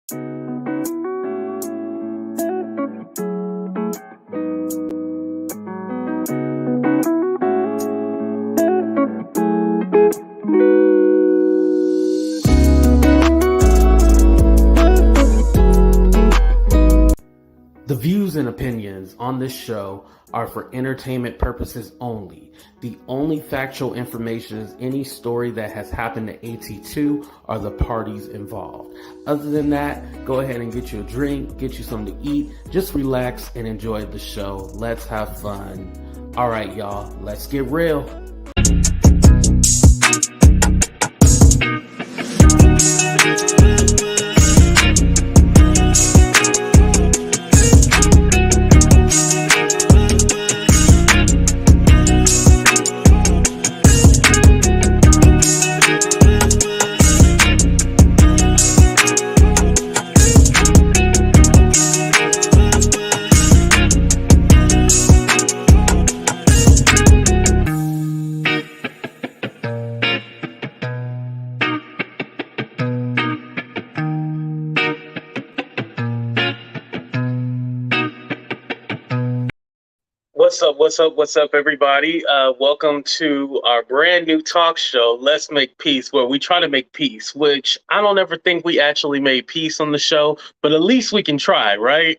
The views and opinions on this show are for entertainment purposes only. The only factual information is any story that has happened to AT2 or the parties involved. Other than that, go ahead and get you a drink, get you something to eat, just relax and enjoy the show. Let's have fun. All right, y'all, let's get real. What's up, everybody? Welcome to our brand new talk show, Let's Make Peace, where we try to make peace, which I don't ever think we actually made peace on the show, but at least we can try, right?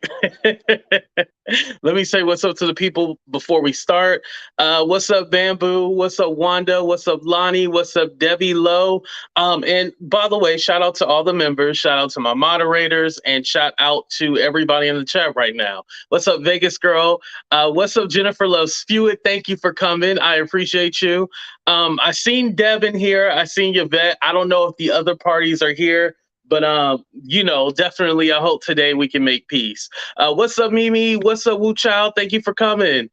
Let me say what's up to the people before we start. What's up, Bamboo? What's up, Wanda? What's up, Lonnie? What's up, Debbie Lowe? And by the way, shout out to all the members, shout out to my moderators, and shout out to everybody in the chat right now. What's up, Vegas Girl? What's up, Jennifer Love Spewitt? Thank you for coming. I appreciate you. I seen Devin here. I seen Yvette. I don't know if the other parties are here, but definitely I hope today we can make peace. What's up, Mimi? What's up, Wu Chow? Thank you for coming.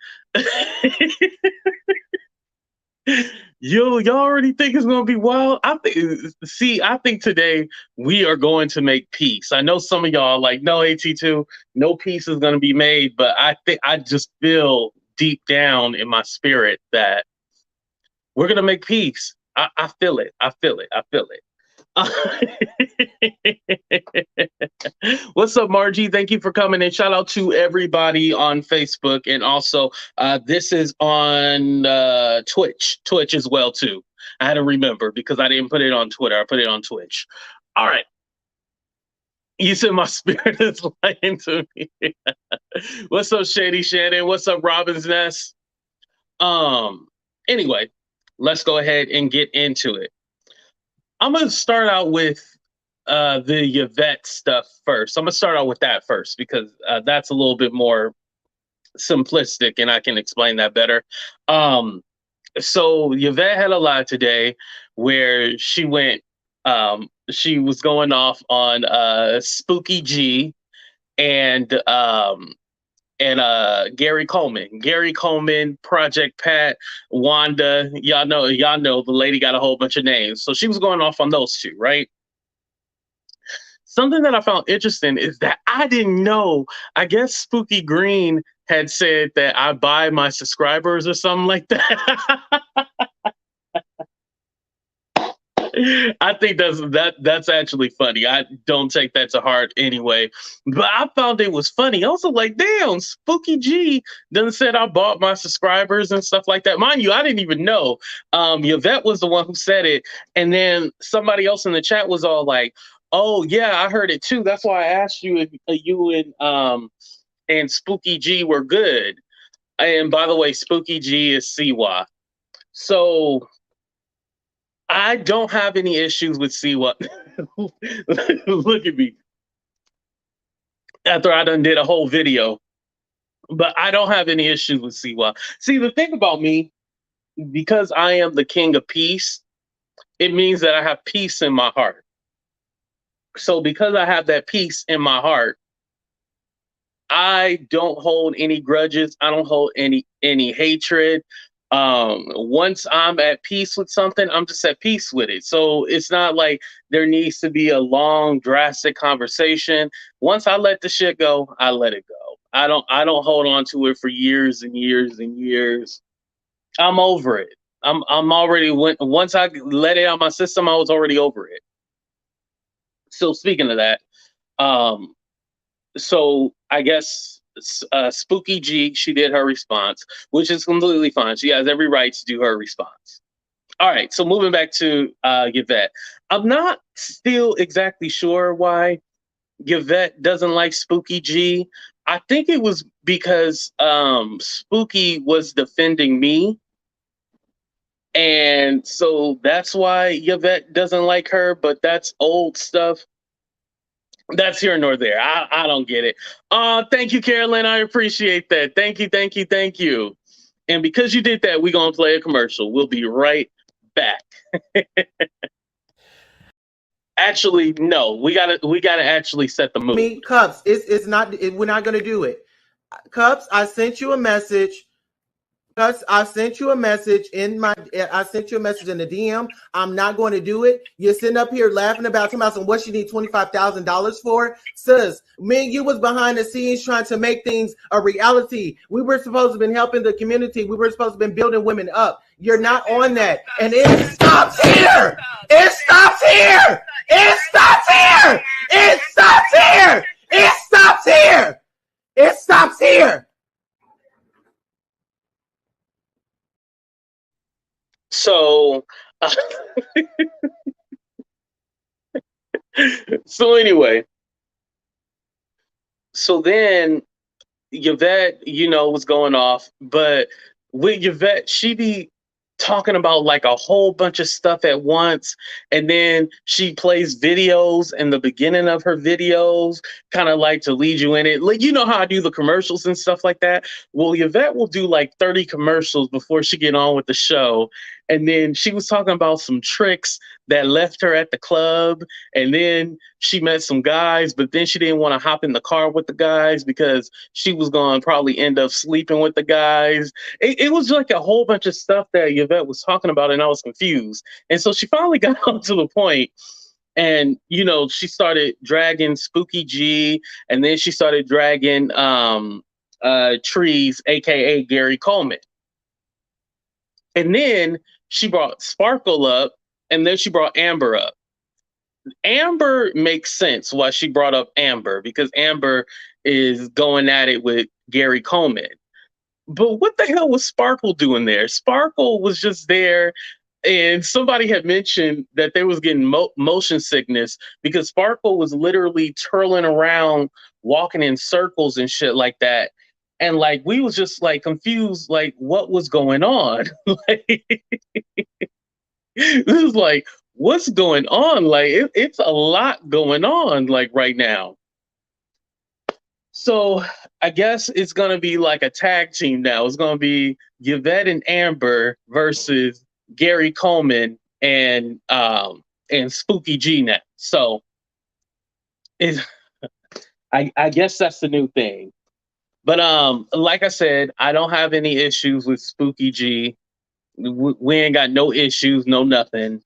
Y'all already think it's gonna be wild? I think today we are going to make peace. I know some of y'all are like, no, AT2, no peace is gonna be made, but I just feel deep down in my spirit that we're gonna make peace. I feel it. I feel it. What's up, Margie? Thank you for coming, and shout out to everybody on Facebook, and also this is on Twitch as well too. I had to remember because I didn't put it on Twitter. I put it on Twitch. All right. You said my spirit is lying to me. What's up, Shady Shannon? What's up, Robin's Nest? Anyway, let's go ahead and get into it. I'm going to start out with the Yvette stuff first. I'm going to start out with that first because that's a little bit more simplistic and I can explain that better. So Yvette had a live today where she went, she was going off on Spooky G and Gary Coleman, Project Pat, Wanda. Y'all know the lady got a whole bunch of names. So she was going off on those two, right? Something that I found interesting is that I didn't know, I guess Spooky Green had said that I buy my subscribers or something like that. I think that's actually funny. I don't take that to heart anyway, but I found it was funny. I was like, damn, Spooky G done said I bought my subscribers and stuff like that. Mind you, I didn't even know. Yvette was the one who said it, and then somebody else in the chat was all like, oh yeah, I heard it too. That's why I asked you if you and Spooky G were good. And by the way, Spooky G is Siwa. So I don't have any issues with Siwa. Look at me. After I done did a whole video. But I don't have any issues with Siwa. See, the thing about me, because I am the king of peace, it means that I have peace in my heart. So because I have that peace in my heart, I don't hold any grudges. I don't hold any hatred. Once I'm at peace with something, I'm just at peace with it. So it's not like there needs to be a long, drastic conversation. Once I let the shit go, I let it go. I don't hold on to it for years and years and years. I'm over it. I'm already once I let it out of my system, I was already over it. So speaking of that, Um, so I guess Spooky G, she did her response, which is completely fine. She has every right to do her response. All right, so moving back to Yvette. I'm not still exactly sure why Yvette doesn't like Spooky G. I think it was because Spooky was defending me. And so that's why Yvette doesn't like her, but that's old stuff. That's here nor there. I don't get it. Thank you, Carolyn. I appreciate that. Thank you, thank you, thank you. And because you did that, we're gonna play a commercial. We'll be right back. Actually, no, we gotta actually set the mood. Me, Cups, it's not. We're not gonna do it. Cups, I sent you a message. I sent you a message in my. I sent you a message in the DM. I'm not going to do it. You're sitting up here laughing about talking about some what you need $25,000 for, sis. Me and you was behind the scenes trying to make things a reality. We were supposed to have been helping the community. We were supposed to have been building women up. You're not on that, and it stops here. It stops here. It stops here. It stops here. It stops here. It stops here. So, so anyway, so then Yvette, was going off, but with Yvette, she be talking about like a whole bunch of stuff at once, and then she plays videos in the beginning of her videos, kind of like to lead you in it. Like, you know how I do the commercials and stuff like that. Well, Yvette will do like 30 commercials before she get on with the show, and then she was talking about some tricks that left her at the club, and then she met some guys, but then she didn't want to hop in the car with the guys because she was going to probably end up sleeping with the guys. It was like a whole bunch of stuff that Yvette was talking about, and I was confused. And so she finally got on to the point, and she started dragging Spooky G, and then she started dragging Trees, aka Gary Coleman. And then she brought Sparkle up, and then she brought Amber up. Amber makes sense why she brought up Amber, because Amber is going at it with Gary Coleman. But what the hell was Sparkle doing there? Sparkle was just there, and somebody had mentioned that they was getting motion sickness because Sparkle was literally twirling around, walking in circles and shit like that. And like we was just like confused, like what was going on? Like, this is like, what's going on? Like it's a lot going on like right now. So I guess it's gonna be like a tag team now. It's gonna be Yvette and Amber versus Gary Coleman and Spooky G now. So I guess that's the new thing. But like I said, I don't have any issues with Spooky G. We ain't got no issues, no nothing.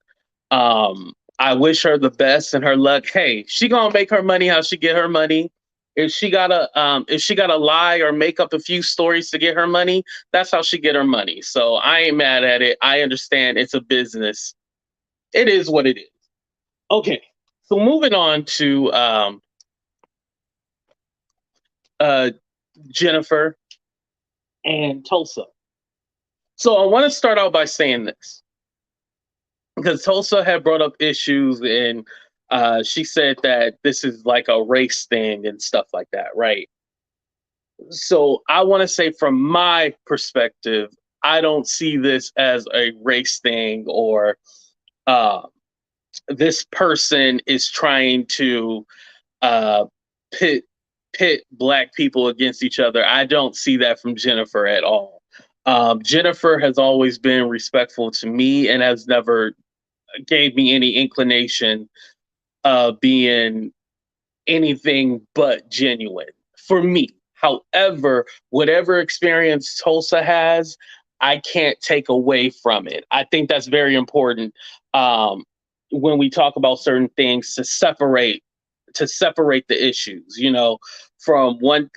I wish her the best and her luck. Hey, she gonna make her money how she get her money. If she gotta lie or make up a few stories to get her money, that's how she get her money. So I ain't mad at it. I understand it's a business. It is what it is. Okay, so moving on to Jennifer and Tulsa. So I want to start out by saying this, because Tulsa had brought up issues, and she said that this is like a race thing and stuff like that, right? So I want to say, from my perspective, I don't see this as a race thing, or uh, this person is trying to uh, pit black people against each other. I don't see that from Jennifer at all. Jennifer has always been respectful to me and has never gave me any inclination of being anything but genuine for me. However, whatever experience Tulsa has, I can't take away from it. I think that's very important, when we talk about certain things, to separate the issues. From one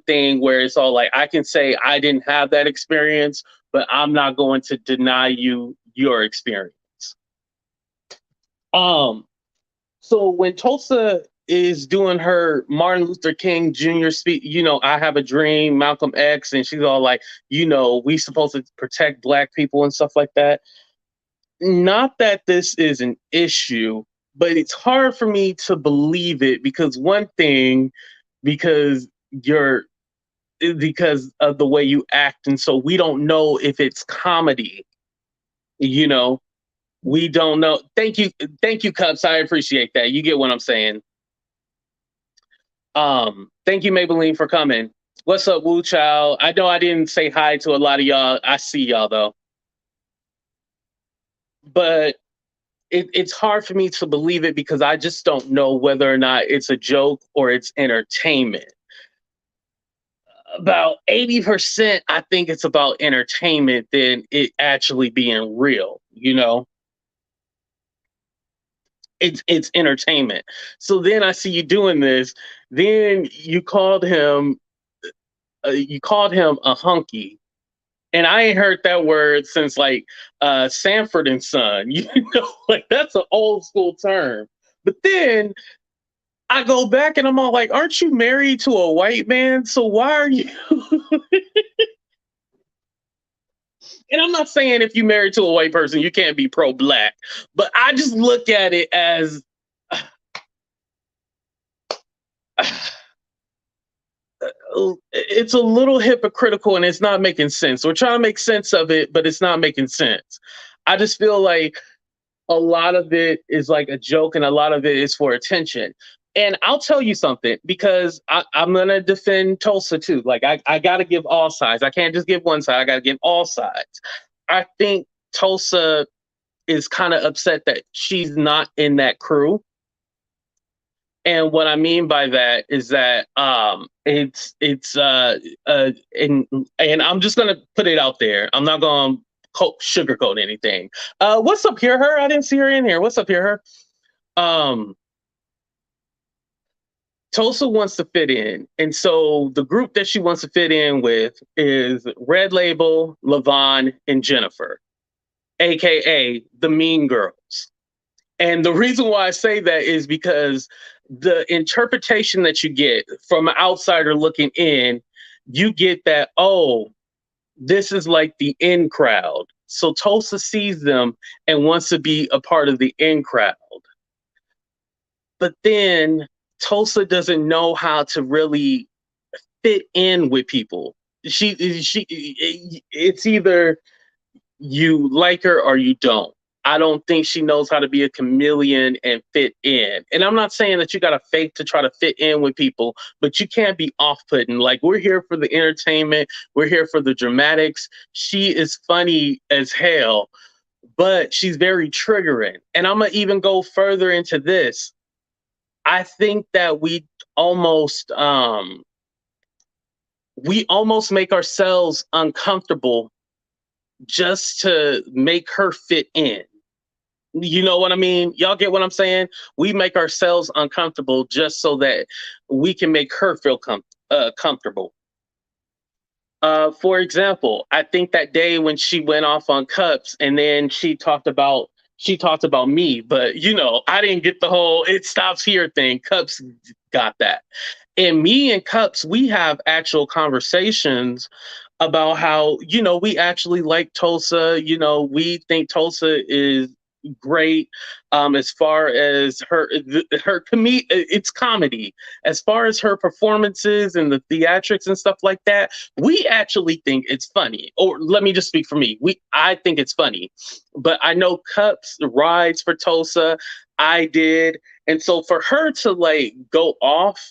thing where it's all like, I can say I didn't have that experience, but I'm not going to deny you your experience. So when Tulsa is doing her Martin Luther King Jr. speech. I have a dream, Malcolm X, and she's all like, we supposed to protect black people and stuff like that. Not that this is an issue, but it's hard for me to believe it because one thing, because you're because of the way you act, and so we don't know if it's comedy. You know, we don't know. Thank you, Cups. I appreciate that. You get what I'm saying. Thank you, Maybelline, for coming. What's up, Woo Child? I know I didn't say hi to a lot of y'all. I see y'all though, but it's hard for me to believe it because I just don't know whether or not it's a joke or it's entertainment. About 80%, I think it's about entertainment than it actually being real. It's entertainment. So then I see you doing this. Then you called him a hunky, and I ain't heard that word since like Sanford and Son. Like that's an old school term. But then I go back and I'm all like, aren't you married to a white man? So why are you? And I'm not saying if you married to a white person, you can't be pro-black, but I just look at it as it's a little hypocritical and it's not making sense. We're trying to make sense of it, but it's not making sense. I just feel like a lot of it is like a joke and a lot of it is for attention. And I'll tell you something, because I'm going to defend Tulsa too. Like, I got to give all sides. I can't just give one side. I got to give all sides. I think Tulsa is kind of upset that she's not in that crew. And what I mean by that is that and I'm just gonna put it out there. I'm not gonna sugarcoat anything. What's up here, her? I didn't see her in here. What's up here, her? Tulsa wants to fit in, and so the group that she wants to fit in with is Red Label, Levon, and Jennifer, aka the Mean Girls. And the reason why I say that is because the interpretation that you get from an outsider looking in, you get that, oh, this is like the in crowd. So Tulsa sees them and wants to be a part of the in crowd. But then Tulsa doesn't know how to really fit in with people. It's either you like her or you don't. I don't think she knows how to be a chameleon and fit in. And I'm not saying that you got to fake to try to fit in with people, but you can't be off-putting. Like, we're here for the entertainment. We're here for the dramatics. She is funny as hell, but she's very triggering. And I'm going to even go further into this. I think that we almost make ourselves uncomfortable just to make her fit in. You know what I mean? Y'all get what I'm saying? We make ourselves uncomfortable just so that we can make her feel comfortable. For example, I think that day when she went off on Cups and then she talked about me, but I didn't get the whole "it stops here" thing. Cups got that. And me and Cups, we have actual conversations about how, we actually like Tulsa. We think Tulsa is great as far as it's comedy. As far as her performances and the theatrics and stuff like that, we actually think it's funny. Or let me just speak for me. I think it's funny. But I know Cups rides for Tulsa. I did. And so for her to like go off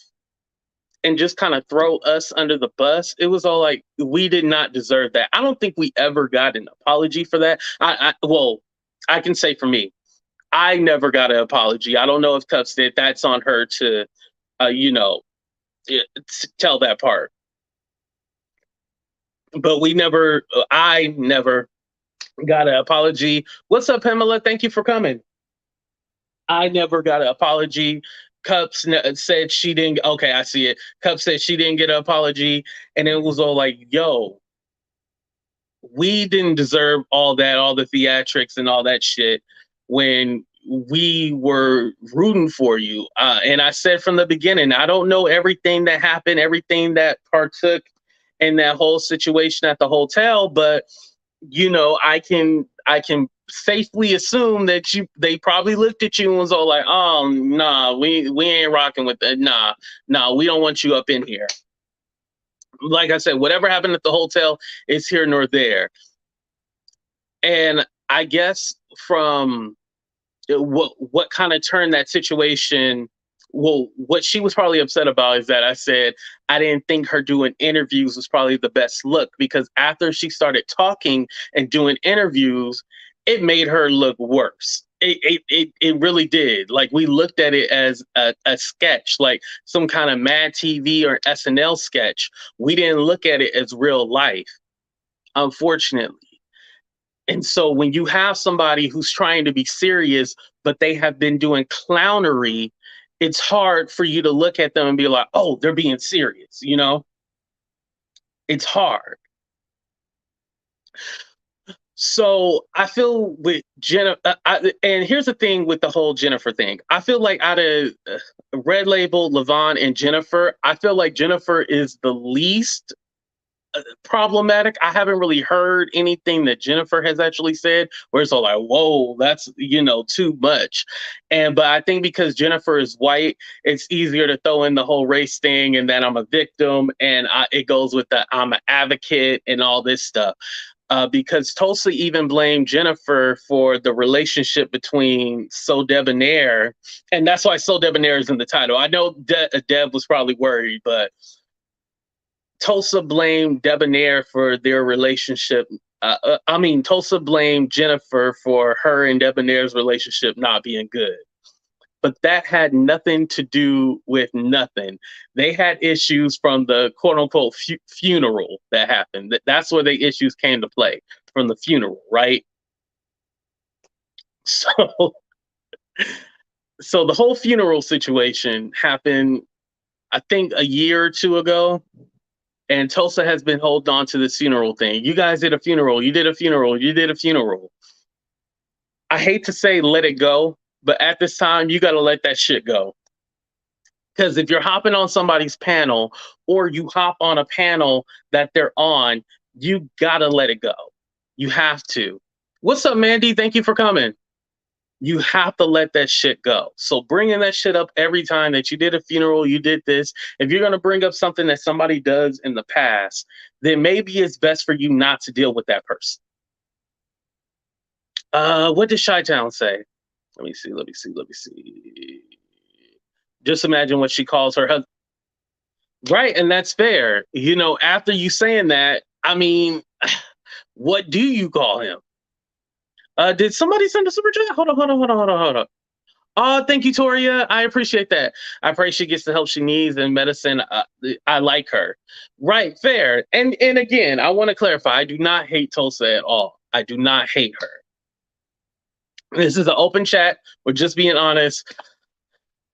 and just kind of throw us under the bus, it was all like, we did not deserve that. I don't think we ever got an apology for that. Well, I can say for me, I never got an apology. I don't know if Cups did. That's on her to, tell that part. But I never got an apology. What's up, Pamela? Thank you for coming. I never got an apology. Cups said she didn't. Okay, I see it. Cups said she didn't get an apology, and it was all like, "Yo, we didn't deserve all that, all the theatrics and all that shit when we were rooting for you. And I said from the beginning, I don't know everything that happened, everything that partook in that whole situation at the hotel, but I can safely assume that they probably looked at you and was all like, oh nah, we ain't rocking with that. Nah, we don't want you up in here. Like I said, whatever happened at the hotel is here nor there. And I guess from what kind of turned that situation, well, what she was probably upset about is that I said I didn't think her doing interviews was probably the best look, because after she started talking and doing interviews, it made her look worse. It really did. Like, we looked at it as a sketch, like some kind of Mad TV or SNL sketch. We didn't look at it as real life, unfortunately. And so when you have somebody who's trying to be serious, but they have been doing clownery, it's hard for you to look at them and be like, oh, they're being serious, It's hard. So I feel with Jennifer, and here's the thing with the whole Jennifer thing. I feel like out of Red Label, Levon, and Jennifer, I feel like Jennifer is the least problematic. I haven't really heard anything that Jennifer has actually said where it's all like, whoa, that's too much. But I think because Jennifer is white, it's easier to throw in the whole race thing, and that I'm a victim, and it goes with the I'm an advocate and all this stuff. Because Tulsa even blamed Jennifer for the relationship between SoDebNair, and that's why SoDebNair is in the title. I know Deb was probably worried, but Tulsa blamed Debonair for their relationship. Tulsa blamed Jennifer for her and Debonair's relationship not being good. But that had nothing to do with nothing. They had issues from the quote unquote funeral that happened. That's where the issues came to play, from the funeral, right? So, so the whole funeral situation happened, I think, a year or two ago. And Tulsa has been holding on to this funeral thing. You guys did a funeral. You did a funeral. You did a funeral. I hate to say let it go, but at this time, you got to let that shit go. Because if you're hopping on somebody's panel, or you hop on a panel that they're on, you got to let it go. You have to. What's up, Mandy? Thank you for coming. You have to let that shit go. So bringing that shit up every time that you did a funeral, you did this, if you're going to bring up something that somebody does in the past, then maybe it's best for you not to deal with that person. What did Chi-Town say? Let me see. Just imagine what she calls her husband. Right, and that's fair. After you saying that, I mean, what do you call him? Did somebody send a super chat? Hold on. Oh, thank you, Toria. I appreciate that. I pray she gets the help she needs in medicine. I like her. Right, fair. And again, I want to clarify, I do not hate Tulsa at all. I do not hate her. This is an open chat. We're just being honest.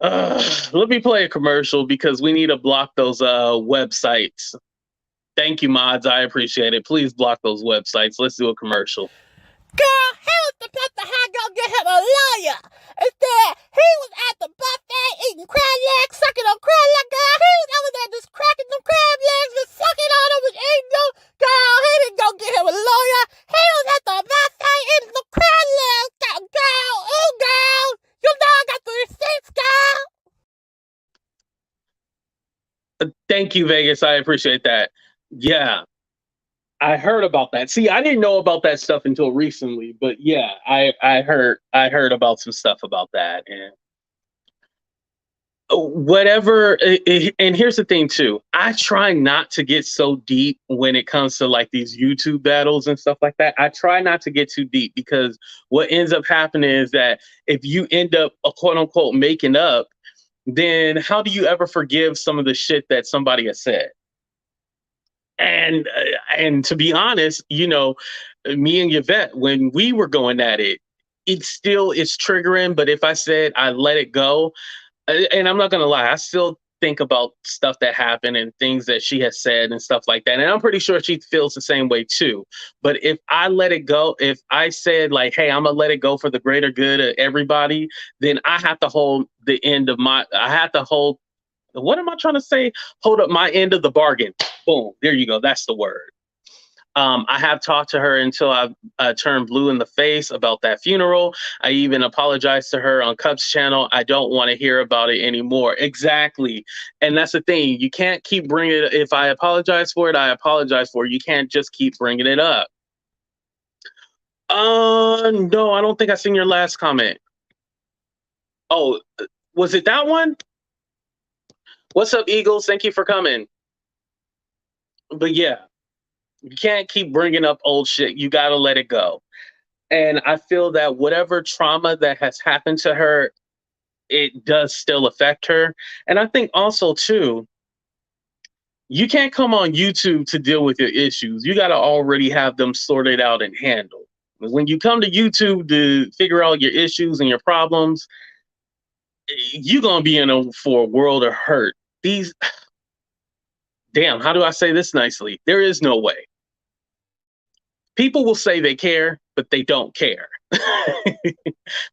Let me play a commercial because we need to block those websites. Thank you, mods. I appreciate it. Please block those websites. Let's do a commercial. Girl, he was supposed to have go get him a lawyer. Instead, he was at the buffet eating crab legs, sucking on crab legs. Girl, he was over there just cracking them crab legs and sucking on them and eating them. Girl, he didn't go get him a lawyer. He was at the buffet eating the crab legs. Girl, ooh, girl. You know I got the receipts, girl. Thank you, Vegas. I appreciate that. Yeah. I heard about that. See, I didn't know about that stuff until recently, but yeah, I heard about some stuff about that, and whatever. And here's the thing too. I try not to get so deep when it comes to like these YouTube battles and stuff like that. I try not to get too deep, because what ends up happening is that if you end up quote unquote making up, then how do you ever forgive some of the shit that somebody has said? And to be honest, me and Yvette, when we were going at it, it still is triggering. But if I said I let it go, and I'm not gonna lie, I still think about stuff that happened and things that she has said and stuff like that. And I'm pretty sure she feels the same way too. But if I let it go, if I said like, hey, I'm gonna let it go for the greater good of everybody, then I have to hold the end of I have to hold, what am I trying to say? Hold up my end of the bargain. Boom. There you go. That's the word. I have talked to her until I turned blue in the face about that funeral. I even apologized to her on Cup's channel. I don't want to hear about it anymore. Exactly. And that's the thing. You can't keep bringing it. If I apologize for it, I apologize for it. You can't just keep bringing it up. No, I don't think I seen your last comment. Oh, was it that one? What's up, Eagles? Thank you for coming. But yeah. You can't keep bringing up old shit. You got to let it go. And I feel that whatever trauma that has happened to her, it does still affect her. And I think also, too, you can't come on YouTube to deal with your issues. You got to already have them sorted out and handled. When you come to YouTube to figure out your issues and your problems, you're going to be for a world of hurt. Damn, how do I say this nicely? There is no way. People will say they care, but they don't care.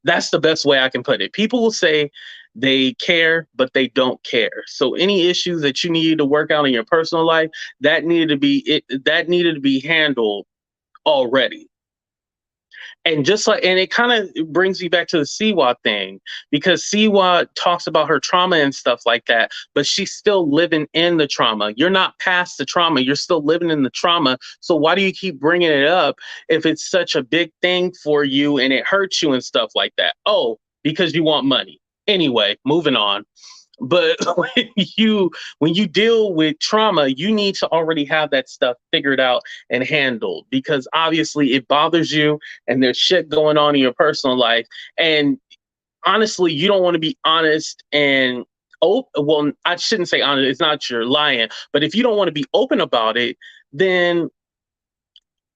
That's the best way I can put it. People will say they care, but they don't care. So any issues that you needed to work out in your personal life, that needed to be handled already. And it kind of brings me back to the Siwa thing, because Siwa talks about her trauma and stuff like that, but she's still living in the trauma. You're not past the trauma. You're still living in the trauma. So why do you keep bringing it up if it's such a big thing for you and it hurts you and stuff like that? Oh, because you want money. Anyway, moving on. But when you deal with trauma, you need to already have that stuff figured out and handled, because obviously it bothers you and there's shit going on in your personal life. And honestly, you don't want to be honest and well, I shouldn't say honest. It's not you're lying, but if you don't want to be open about it, then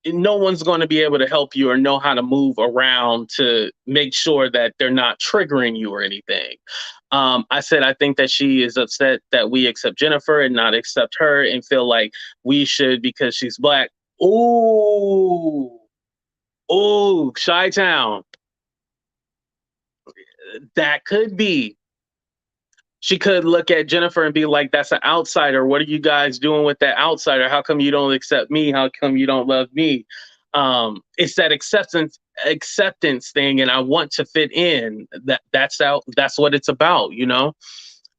no one's going to be able to help you or know how to move around to make sure that they're not triggering you or anything. I said, I think that she is upset that we accept Jennifer and not accept her and feel like we should because she's Black. Ooh, Chi-Town. That could be. She could look at Jennifer and be like, that's an outsider. What are you guys doing with that outsider? How come you don't accept me? How come you don't love me? It's that acceptance thing. And I want to fit in. That's what it's about, you know?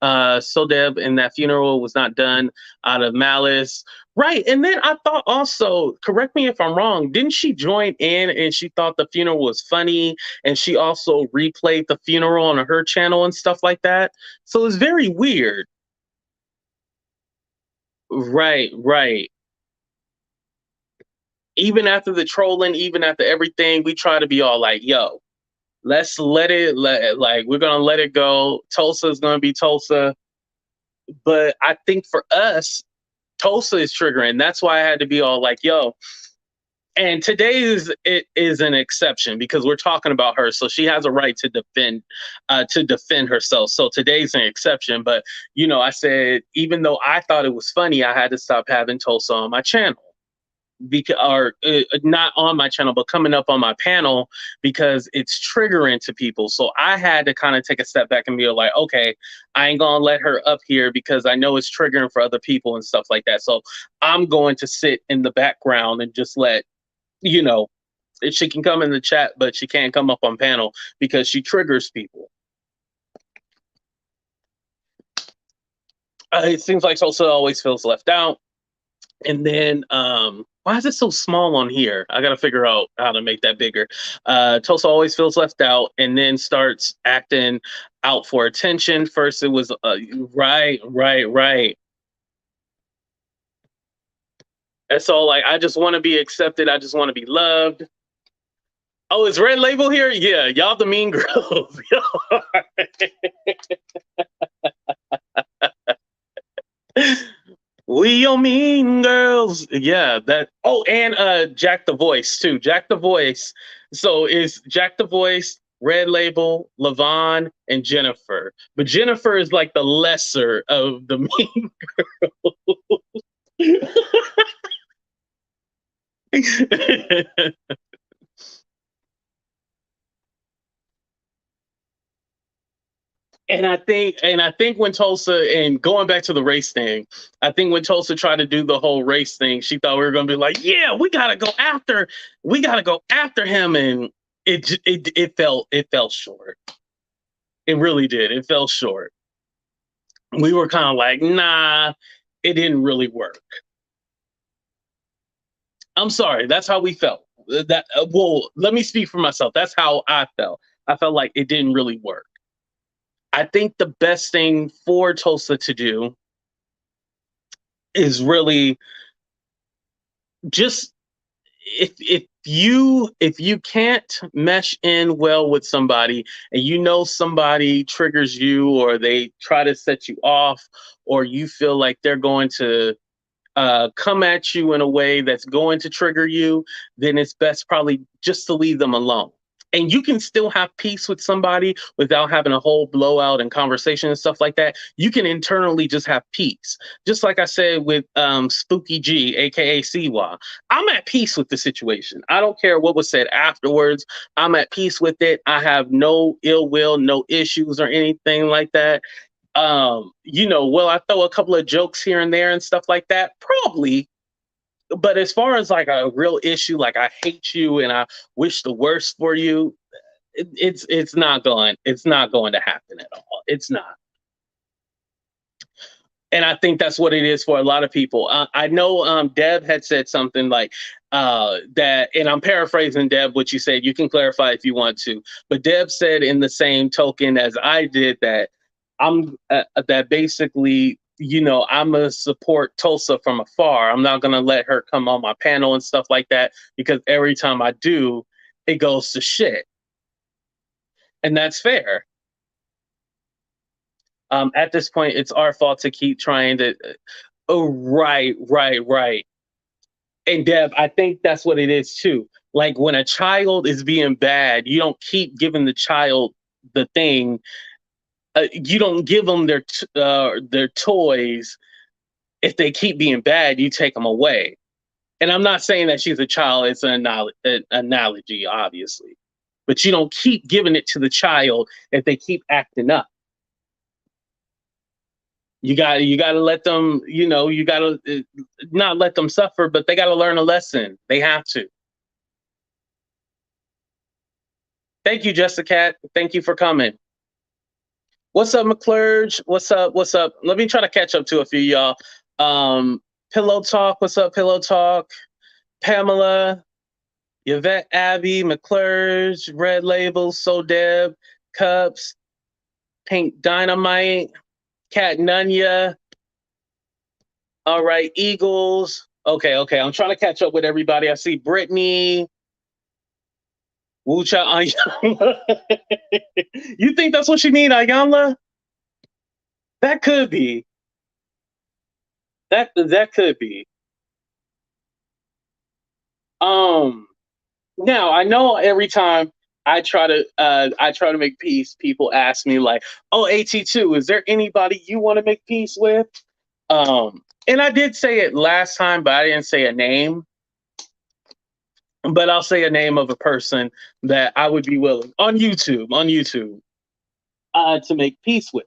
SoDeb and that funeral was not done out of malice. Right. And then I thought also, correct me if I'm wrong, didn't she join in and she thought the funeral was funny and she also replayed the funeral on her channel and stuff like that? So it's very weird. Right. Even after the trolling, even after everything, we try to be all like, yo, let's we're going to let it go. Tulsa is going to be Tulsa. But I think for us, Tulsa is triggering. That's why I had to be all like, yo. And today is an exception because we're talking about her. So she has a right to defend herself. So today's an exception. But, you know, I said, even though I thought it was funny, I had to stop having Tulsa on my channel. Not on my channel, but coming up on my panel because it's triggering to people. So I had to kind of take a step back and be like, okay, I ain't gonna let her up here because I know it's triggering for other people and stuff like that. So I'm going to sit in the background and just let, you know, she can come in the chat, but she can't come up on panel because she triggers people. It seems like Tulsa always feels left out. And then, why is it so small on here? I got to figure out how to make that bigger. Tulsa always feels left out and then starts acting out for attention. First, it was right. And so, like, I just want to be accepted. I just want to be loved. Oh, is Red Label here? Yeah, y'all the mean girls. We your mean girls. Yeah, that. Oh, and Jack the Voice too. Jack the Voice. So is Jack the Voice Red Label, Levon, and Jennifer. But Jennifer is like the lesser of the mean girls. And I think when Tulsa, and going back to the race thing, I think when Tulsa tried to do the whole race thing, she thought we were gonna be like, yeah, we gotta go after him, and it fell short. It really did. It fell short. We were kind of like, nah, it didn't really work. I'm sorry, that's how we felt. Well, let me speak for myself. That's how I felt. I felt like it didn't really work. I think the best thing for Tulsa to do is really just, if you can't mesh in well with somebody, and you know somebody triggers you, or they try to set you off, or you feel like they're going to come at you in a way that's going to trigger you, then it's best probably just to leave them alone. And you can still have peace with somebody without having a whole blowout and conversation and stuff like that. You can internally just have peace. Just like I said with Spooky G, aka Siwa. I'm at peace with the situation. I don't care what was said afterwards. I'm at peace with it. I have no ill will, no issues or anything like that. Will I throw a couple of jokes here and there and stuff like that? Probably. But as far as like a real issue, like I hate you and I wish the worst for you, it's not going to happen at all. It's not. And I think that's what it is for a lot of people. I know Deb had said something like that, and I'm paraphrasing, Deb, what you said. You can clarify if you want to. But Deb said in the same token as I did that that basically, I'm going to support Tulsa from afar. I'm not going to let her come on my panel and stuff like that, because every time I do, it goes to shit. And that's fair. At this point, it's our fault to keep trying to. Oh, right. And Deb, I think that's what it is too. Like when a child is being bad, you don't keep giving the child the thing. You don't give them their toys. If they keep being bad, you take them away. And I'm not saying that she's a child. It's an analogy, obviously. But you don't keep giving it to the child if they keep acting up. You got to let them, you got to not let them suffer, but they got to learn a lesson. They have to. Thank you, Jessica. Thank you for coming. What's up, McClurge? What's up? Let me try to catch up to a few y'all. Pillow Talk. What's up, Pillow Talk? Pamela, Yvette, Abby, McClurge, Red Label, SoDeb, Cups, Pink Dynamite, Cat Nunya. All right, Eagles. Okay. I'm trying to catch up with everybody. I see Brittany. Wucha Ayala. You think that's what you need, Ayala? That could be. That could be. Now I know every time I try to make peace, people ask me like, "Oh, AT2, is there anybody you want to make peace with?" And I did say it last time, but I didn't say a name. But I'll say a name of a person that I would be willing on YouTube to make peace with.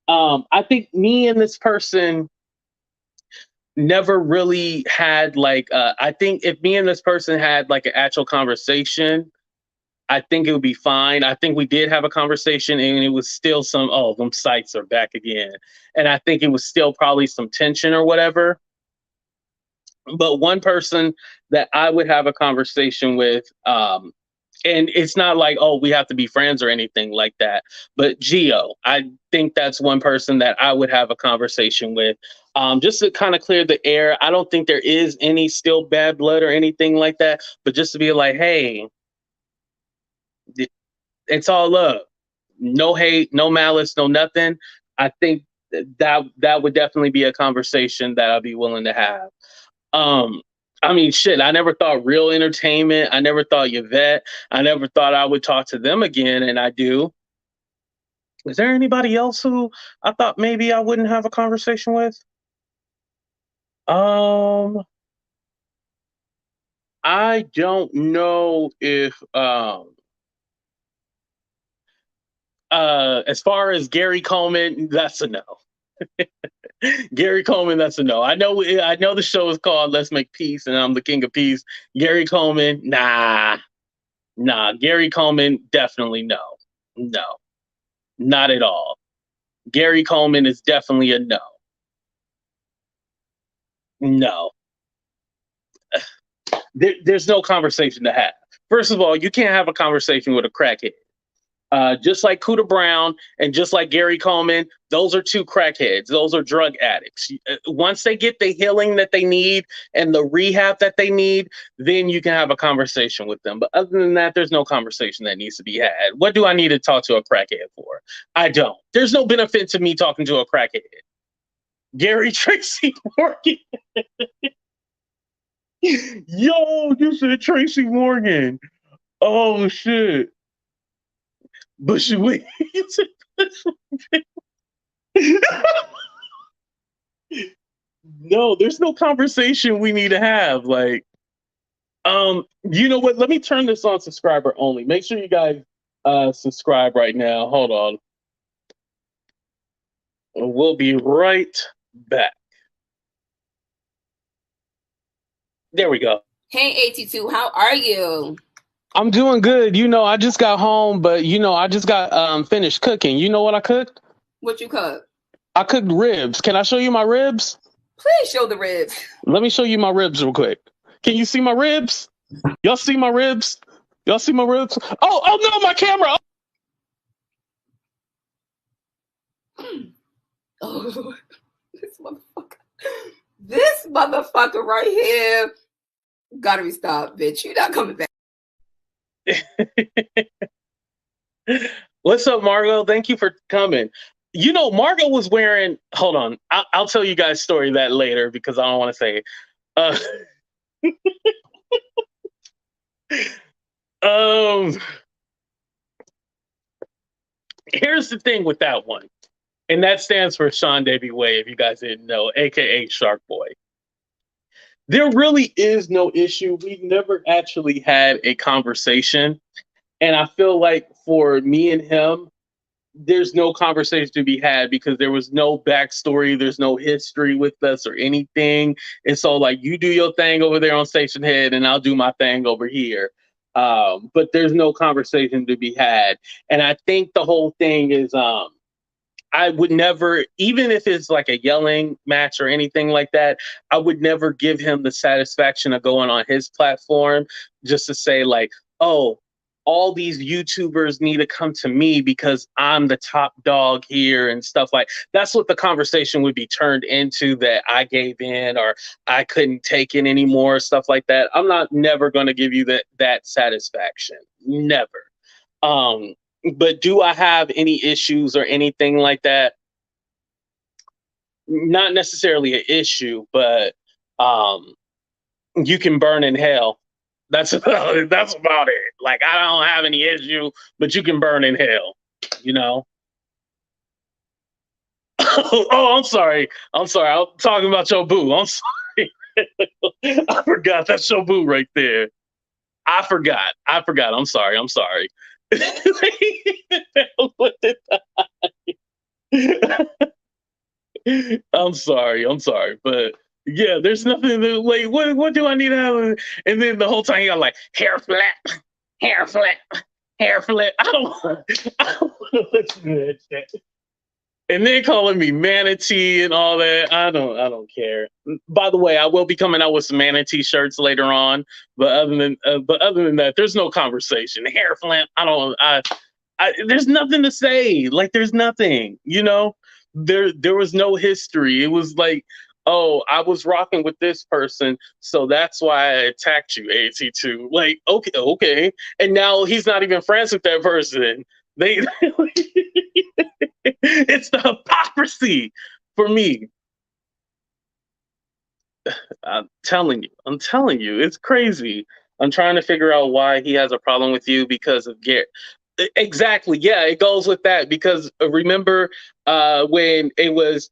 I think me and this person never really had like I think if me and this person had like an actual conversation, I think it would be fine. I think we did have a conversation, and it was still them sites are back again. And I think it was still probably some tension or whatever. But one person that I would have a conversation with, and it's not like, oh, we have to be friends or anything like that. But Gio, I think that's one person that I would have a conversation with, just to kind of clear the air. I don't think there is any still bad blood or anything like that, but just to be like, hey, it's all love, no hate, no malice, no nothing. I think that would definitely be a conversation that I'd be willing to have. I mean, shit, I never thought Real Entertainment. I never thought Yvette. I never thought I would talk to them again, and I do. Is there anybody else who I thought maybe I wouldn't have a conversation with? Um, I don't know if as far as Gary Coleman, that's a no. Gary Coleman, that's a no. I know the show is called Let's Make Peace and I'm the King of Peace. Gary Coleman, nah. Nah, Gary Coleman, definitely no. No, not at all. Gary Coleman is definitely a no. No. There's no conversation to have. First of all, you can't have a conversation with a crackhead. Just like Cuda Brown and just like Gary Coleman, those are two crackheads. Those are drug addicts. Once they get the healing that they need and the rehab that they need, then you can have a conversation with them. But other than that, there's no conversation that needs to be had. What do I need to talk to a crackhead for? I don't. There's no benefit to me talking to a crackhead. Gary Tracy Morgan. Yo, you said Tracy Morgan. Oh, shit. But should we? No, there's no conversation we need to have. Like, you know what? Let me turn this on subscriber only. Make sure you guys subscribe right now. Hold on. We'll be right back. There we go. Hey, AT2, how are you? I'm doing good. You know, I just got home, but you know, I just got finished cooking. You know what I cooked? What you cook? I cooked ribs. Can I show you my ribs? Please show the ribs. Let me show you my ribs real quick. Can you see my ribs? Y'all see my ribs? Y'all see my ribs? Oh no, my camera. Oh, this motherfucker. This motherfucker right here. Gotta be stopped, bitch. You're not coming back. What's up, Margot? Thank you for coming. You know, Margot was wearing. Hold on, I'll tell you guys story that later because I don't want to say. Here's the thing with that one, and that stands for Sean Davy Way. If you guys didn't know, aka Shark Boy. There really is no issue. We've never actually had a conversation. And I feel like for me and him, there's no conversation to be had because there was no backstory. There's no history with us or anything. And so, like, you do your thing over there on Station Head and I'll do my thing over here. But there's no conversation to be had. And I think the whole thing is I would never, even if it's like a yelling match or anything like that, I would never give him the satisfaction of going on his platform just to say like, oh, all these YouTubers need to come to me because I'm the top dog here and stuff like that's what the conversation would be turned into, that I gave in or I couldn't take it anymore, stuff like that. I'm not never going to give you that satisfaction. Never. But do I have any issues or anything like that? Not necessarily an issue, but you can burn in hell. That's about it. Like, I don't have any issue, but you can burn in hell, you know? Oh, I'm sorry. I'm talking about your boo. I'm sorry. I forgot. That's your boo right there. I forgot. I'm sorry. I'm sorry, but yeah, there's nothing to, like, what do I need to have? And then the whole time you got like hair flap. I don't want to listen to that shit. And then calling me manatee and all that. I don't care. By the way, I will be coming out with some manatee shirts later on. But other than that, there's no conversation. Hair flap. There's nothing to say. Like, there's nothing, you know? There was no history. It was like, oh, I was rocking with this person, so that's why I attacked you, AT2. Like, okay. And now he's not even friends with that person. It's the hypocrisy for me. I'm telling you, it's crazy. I'm trying to figure out why he has a problem with you because of Gary. Exactly. Yeah, it goes with that because remember when it was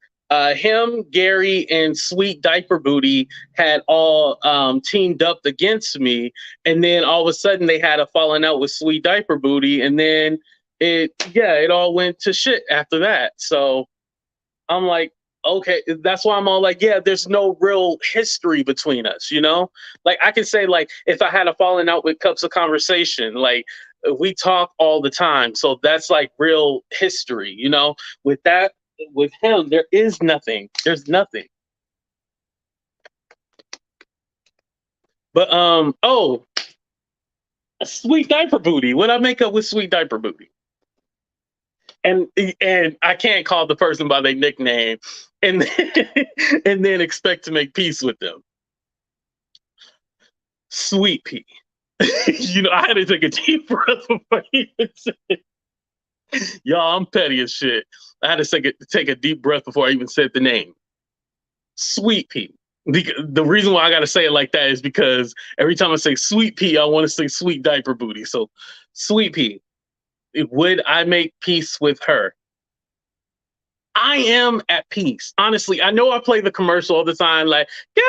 him, Gary, and Sweet Diaper Booty had all teamed up against me, and then all of a sudden they had a falling out with Sweet Diaper Booty, and then it all went to shit after that. So I'm like, okay, that's why I'm all like, yeah, there's no real history between us, you know? Like I can say, like, if I had a falling out with Cups of Conversation, like we talk all the time. So that's like real history, you know? With that, with him, there is nothing. There's nothing. But oh, Sweet Diaper Booty. What I make up with Sweet Diaper Booty? And I can't call the person by their nickname and then, and then expect to make peace with them. Sweet Pea. You know, I had to take a deep breath before he even said it. Y'all, I'm petty as shit. I had to take a deep breath before I even said the name. Sweet Pea. The reason why I got to say it like that is because every time I say Sweet Pea, I want to say Sweet Diaper Booty. So, Sweet Pea. Would I make peace with her? I am at peace. Honestly, I know I play the commercial all the time, like, yeah,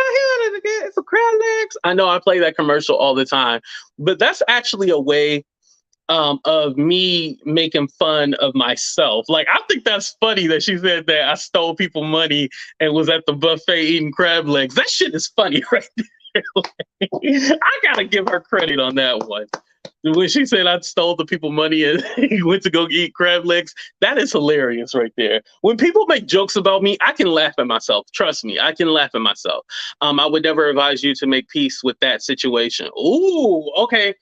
it's a crab legs. I know I play that commercial all the time, but that's actually a way of me making fun of myself. Like, I think that's funny that she said that I stole people money and was at the buffet eating crab legs. That shit is funny right there. I gotta give her credit on that one. When she said I stole the people money and he went to go eat crab legs, that is hilarious right there. When people make jokes about me, I can laugh at myself. Trust me, I can laugh at myself. I would never advise you to make peace with that situation. Ooh, okay.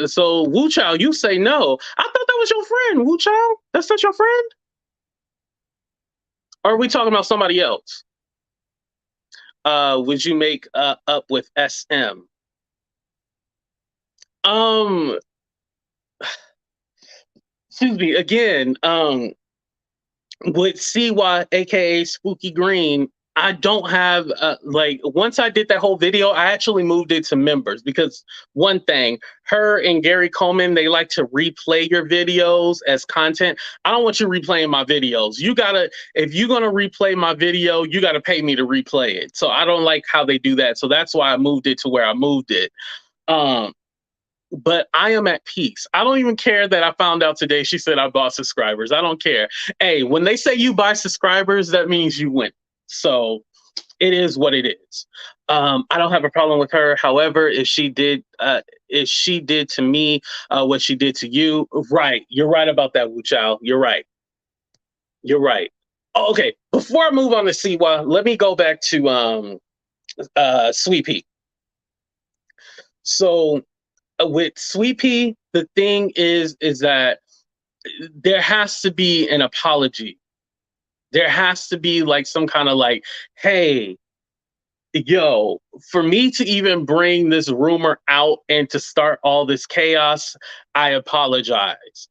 So Wu Chow, you say no. I thought that was your friend, Wu Chow. That's not your friend? Or are we talking about somebody else? Would you make up with SM? Excuse me again. With CY, aka Spooky Green, I don't have like once I did that whole video, I actually moved it to members because one thing, her and Gary Coleman, they like to replay your videos as content. I don't want you replaying my videos. If you're gonna replay my video, you gotta pay me to replay it. So I don't like how they do that. So that's why I moved it to where I moved it. But I am at peace. I don't even care that I found out today she said I bought subscribers. I don't care. Hey, when they say you buy subscribers, that means you win. So it is what it is. I don't have a problem with her. However, if she did to me what she did to you, right. You're right about that, Wu Chow. You're right. You're right. Oh, okay. Before I move on to Siwa, let me go back to Sweet Pea. So with Sweet Pea, the thing is that there has to be an apology. There has to be like some kind of like, hey, yo, for me to even bring this rumor out and to start all this chaos, I apologize.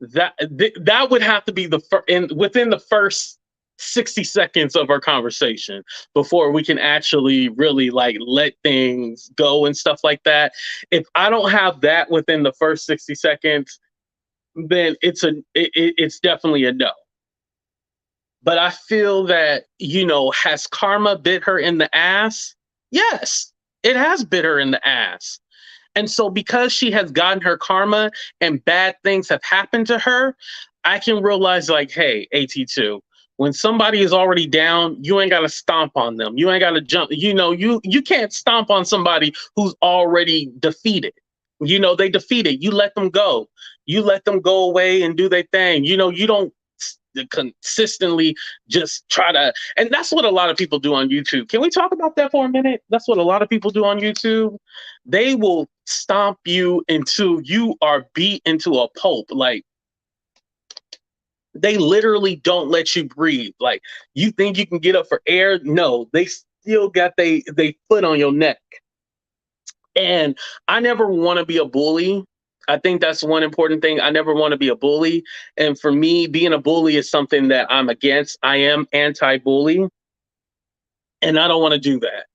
That would have to be within the first 60 seconds of our conversation before we can actually really like let things go and stuff like that. If I don't have that within the first 60 seconds, then it's definitely a no. But I feel that, you know, has karma bit her in the ass? Yes, it has bit her in the ass. And so because she has gotten her karma and bad things have happened to her, I can realize like, hey, AT2, when somebody is already down, you ain't got to stomp on them. You ain't got to jump. You know, you can't stomp on somebody who's already defeated. You know, they defeated. You let them go. You let them go away and do their thing. You know, you don't consistently just try to, and that's what a lot of people do on YouTube. Can we talk about that for a minute? That's what a lot of people do on YouTube. They will stomp you until you are beat into a pulp. Like, they literally don't let you breathe. Like, you think you can get up for air? No, they still got they foot on your neck. And I never want to be a bully. I think that's one important thing. I never want to be a bully. And for me, being a bully is something that I'm against. I am anti-bully. And I don't want to do that.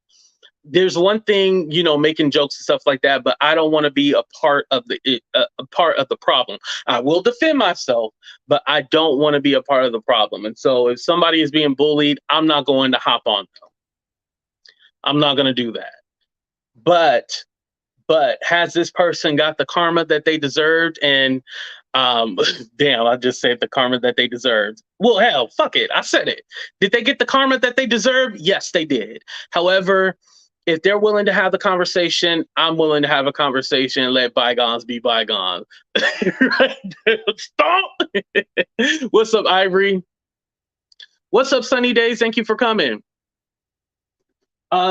there's one thing, making jokes and stuff like that, but I don't want to be a part of the problem. I will defend myself, but I don't want to be a part of the problem. And so if somebody is being bullied, I'm not going to hop on them. I'm not going to do that. But has this person got the karma that they deserved? And damn, I just said the karma that they deserved. Well, hell, fuck it. I said it. Did they get the karma that they deserved? Yes, they did. However, if they're willing to have the conversation, I'm willing to have a conversation and let bygones be bygones. Right? Stop. What's up, Ivory? What's up, Sunny Days? Thank you for coming.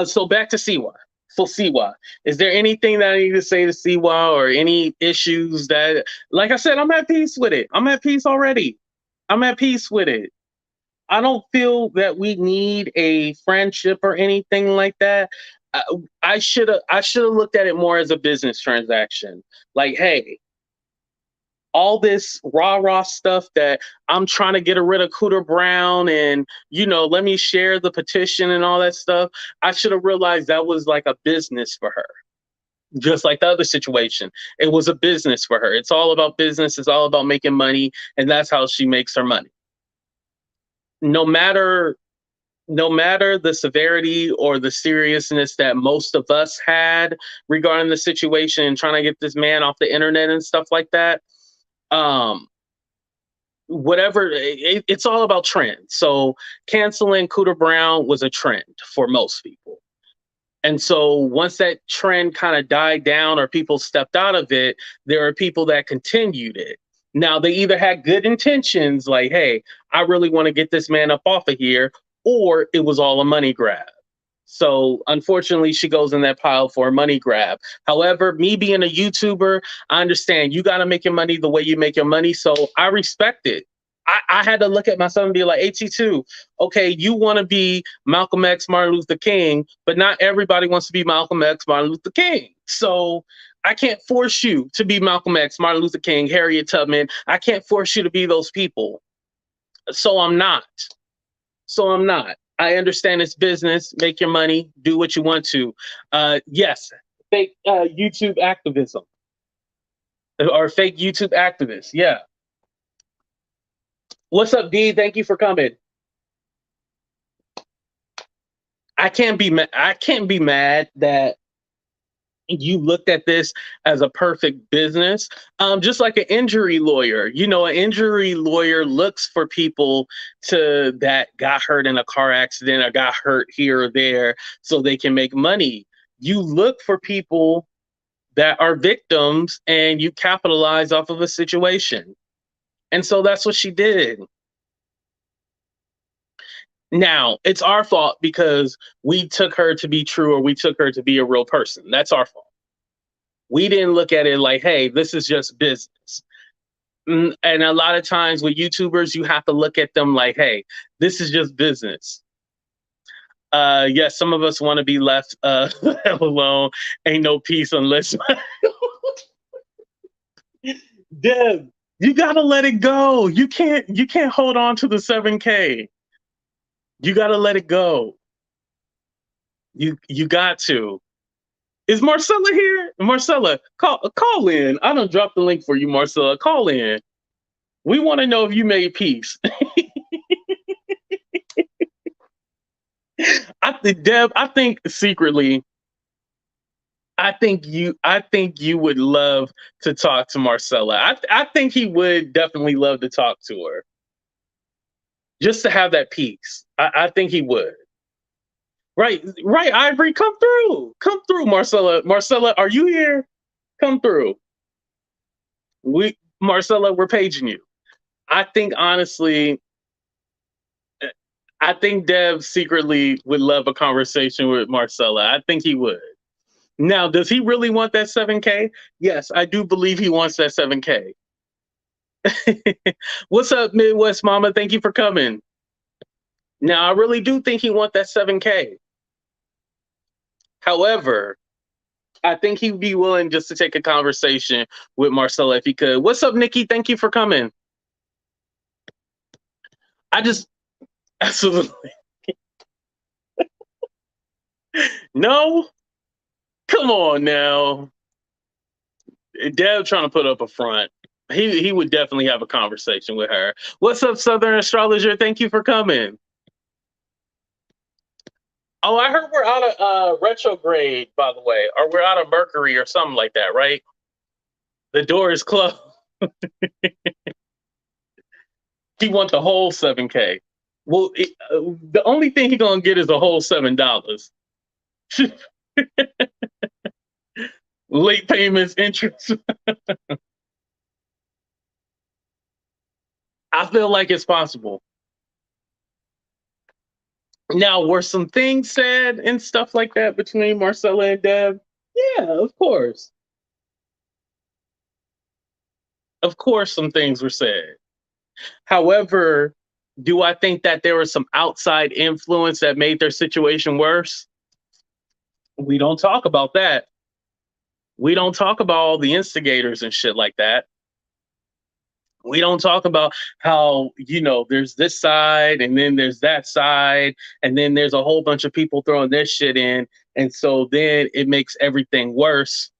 So back to Siwa. So Siwa, is there anything that I need to say to Siwa or any issues that, like I said, I'm at peace with it. I'm at peace already. I'm at peace with it. I don't feel that we need a friendship or anything like that. I should have looked at it more as a business transaction. Like, hey, all this rah-rah stuff that I'm trying to get rid of Cooter Brown and, let me share the petition and all that stuff. I should have realized that was like a business for her. Just like the other situation. It was a business for her. It's all about business. It's all about making money. And that's how she makes her money. No matter the severity or the seriousness that most of us had regarding the situation and trying to get this man off the internet and stuff like that, whatever, it's all about trend. So canceling Cooter Brown was a trend for most people. And so once that trend kind of died down or people stepped out of it, there are people that continued it. Now, they either had good intentions, like, hey, I really want to get this man up off of here, or it was all a money grab. So unfortunately, she goes in that pile for a money grab. However, me being a YouTuber, I understand you got to make your money the way you make your money. So I respect it. I had to look at myself and be like, AT2, okay, you want to be Malcolm X, Martin Luther King, but not everybody wants to be Malcolm X, Martin Luther King. So I can't force you to be Malcolm X, Martin Luther King, Harriet Tubman. I can't force you to be those people. So I'm not. I understand it's business. Make your money. Do what you want to. Yes, fake YouTube activism. Or fake YouTube activists. Yeah. What's up, D? Thank you for coming. I can't be mad that you looked at this as a perfect business. Just like an injury lawyer. An injury lawyer looks for people that got hurt in a car accident or got hurt here or there so they can make money. You look for people that are victims and you capitalize off of a situation. And so that's what she did. Now, it's our fault because we took her to be true or we took her to be a real person. That's our fault. We didn't look at it like, hey, this is just business. And a lot of times with YouTubers, you have to look at them like, hey, this is just business. Yes, some of us want to be left alone. Ain't no peace unless... Deb, you gotta let it go. You can't hold on to the 7K. You gotta let it go. You got to. Is Marcella here? Marcella, call in. I done dropped the link for you, Marcella. Call in. We want to know if you made peace. Deb, I think secretly, I think you would love to talk to Marcella. I think he would definitely love to talk to her. Just to have that peace. I think he would. Right, Ivory, come through, Marcella. Marcella, are you here? Come through. Marcella, we're paging you. I think honestly, I think Dev secretly would love a conversation with Marcella. I think he would. Now, does he really want that 7K? Yes, I do believe he wants that 7K. What's up, Midwest Mama? Thank you for coming. Now, I really do think he wants that 7K. However, I think he'd be willing just to take a conversation with Marcella if he could. What's up, Nikki? Thank you for coming. Absolutely. No, come on now. Deb trying to put up a front. He would definitely have a conversation with her. What's up, Southern Astrologer? Thank you for coming. Oh, I heard we're out of retrograde, by the way, or we're out of Mercury or something like that, right? The door is closed. He wants the whole 7K. Well, the only thing he gonna get is a whole $7. Late payments, interest. I feel like it's possible. Now, were some things said and stuff like that between Marcella and Deb? Yeah, of course. Of course, some things were said. However, do I think that there was some outside influence that made their situation worse? We don't talk about that. We don't talk about all the instigators and shit like that. We don't talk about how, there's this side and then there's that side and then there's a whole bunch of people throwing this shit in. And so then it makes everything worse.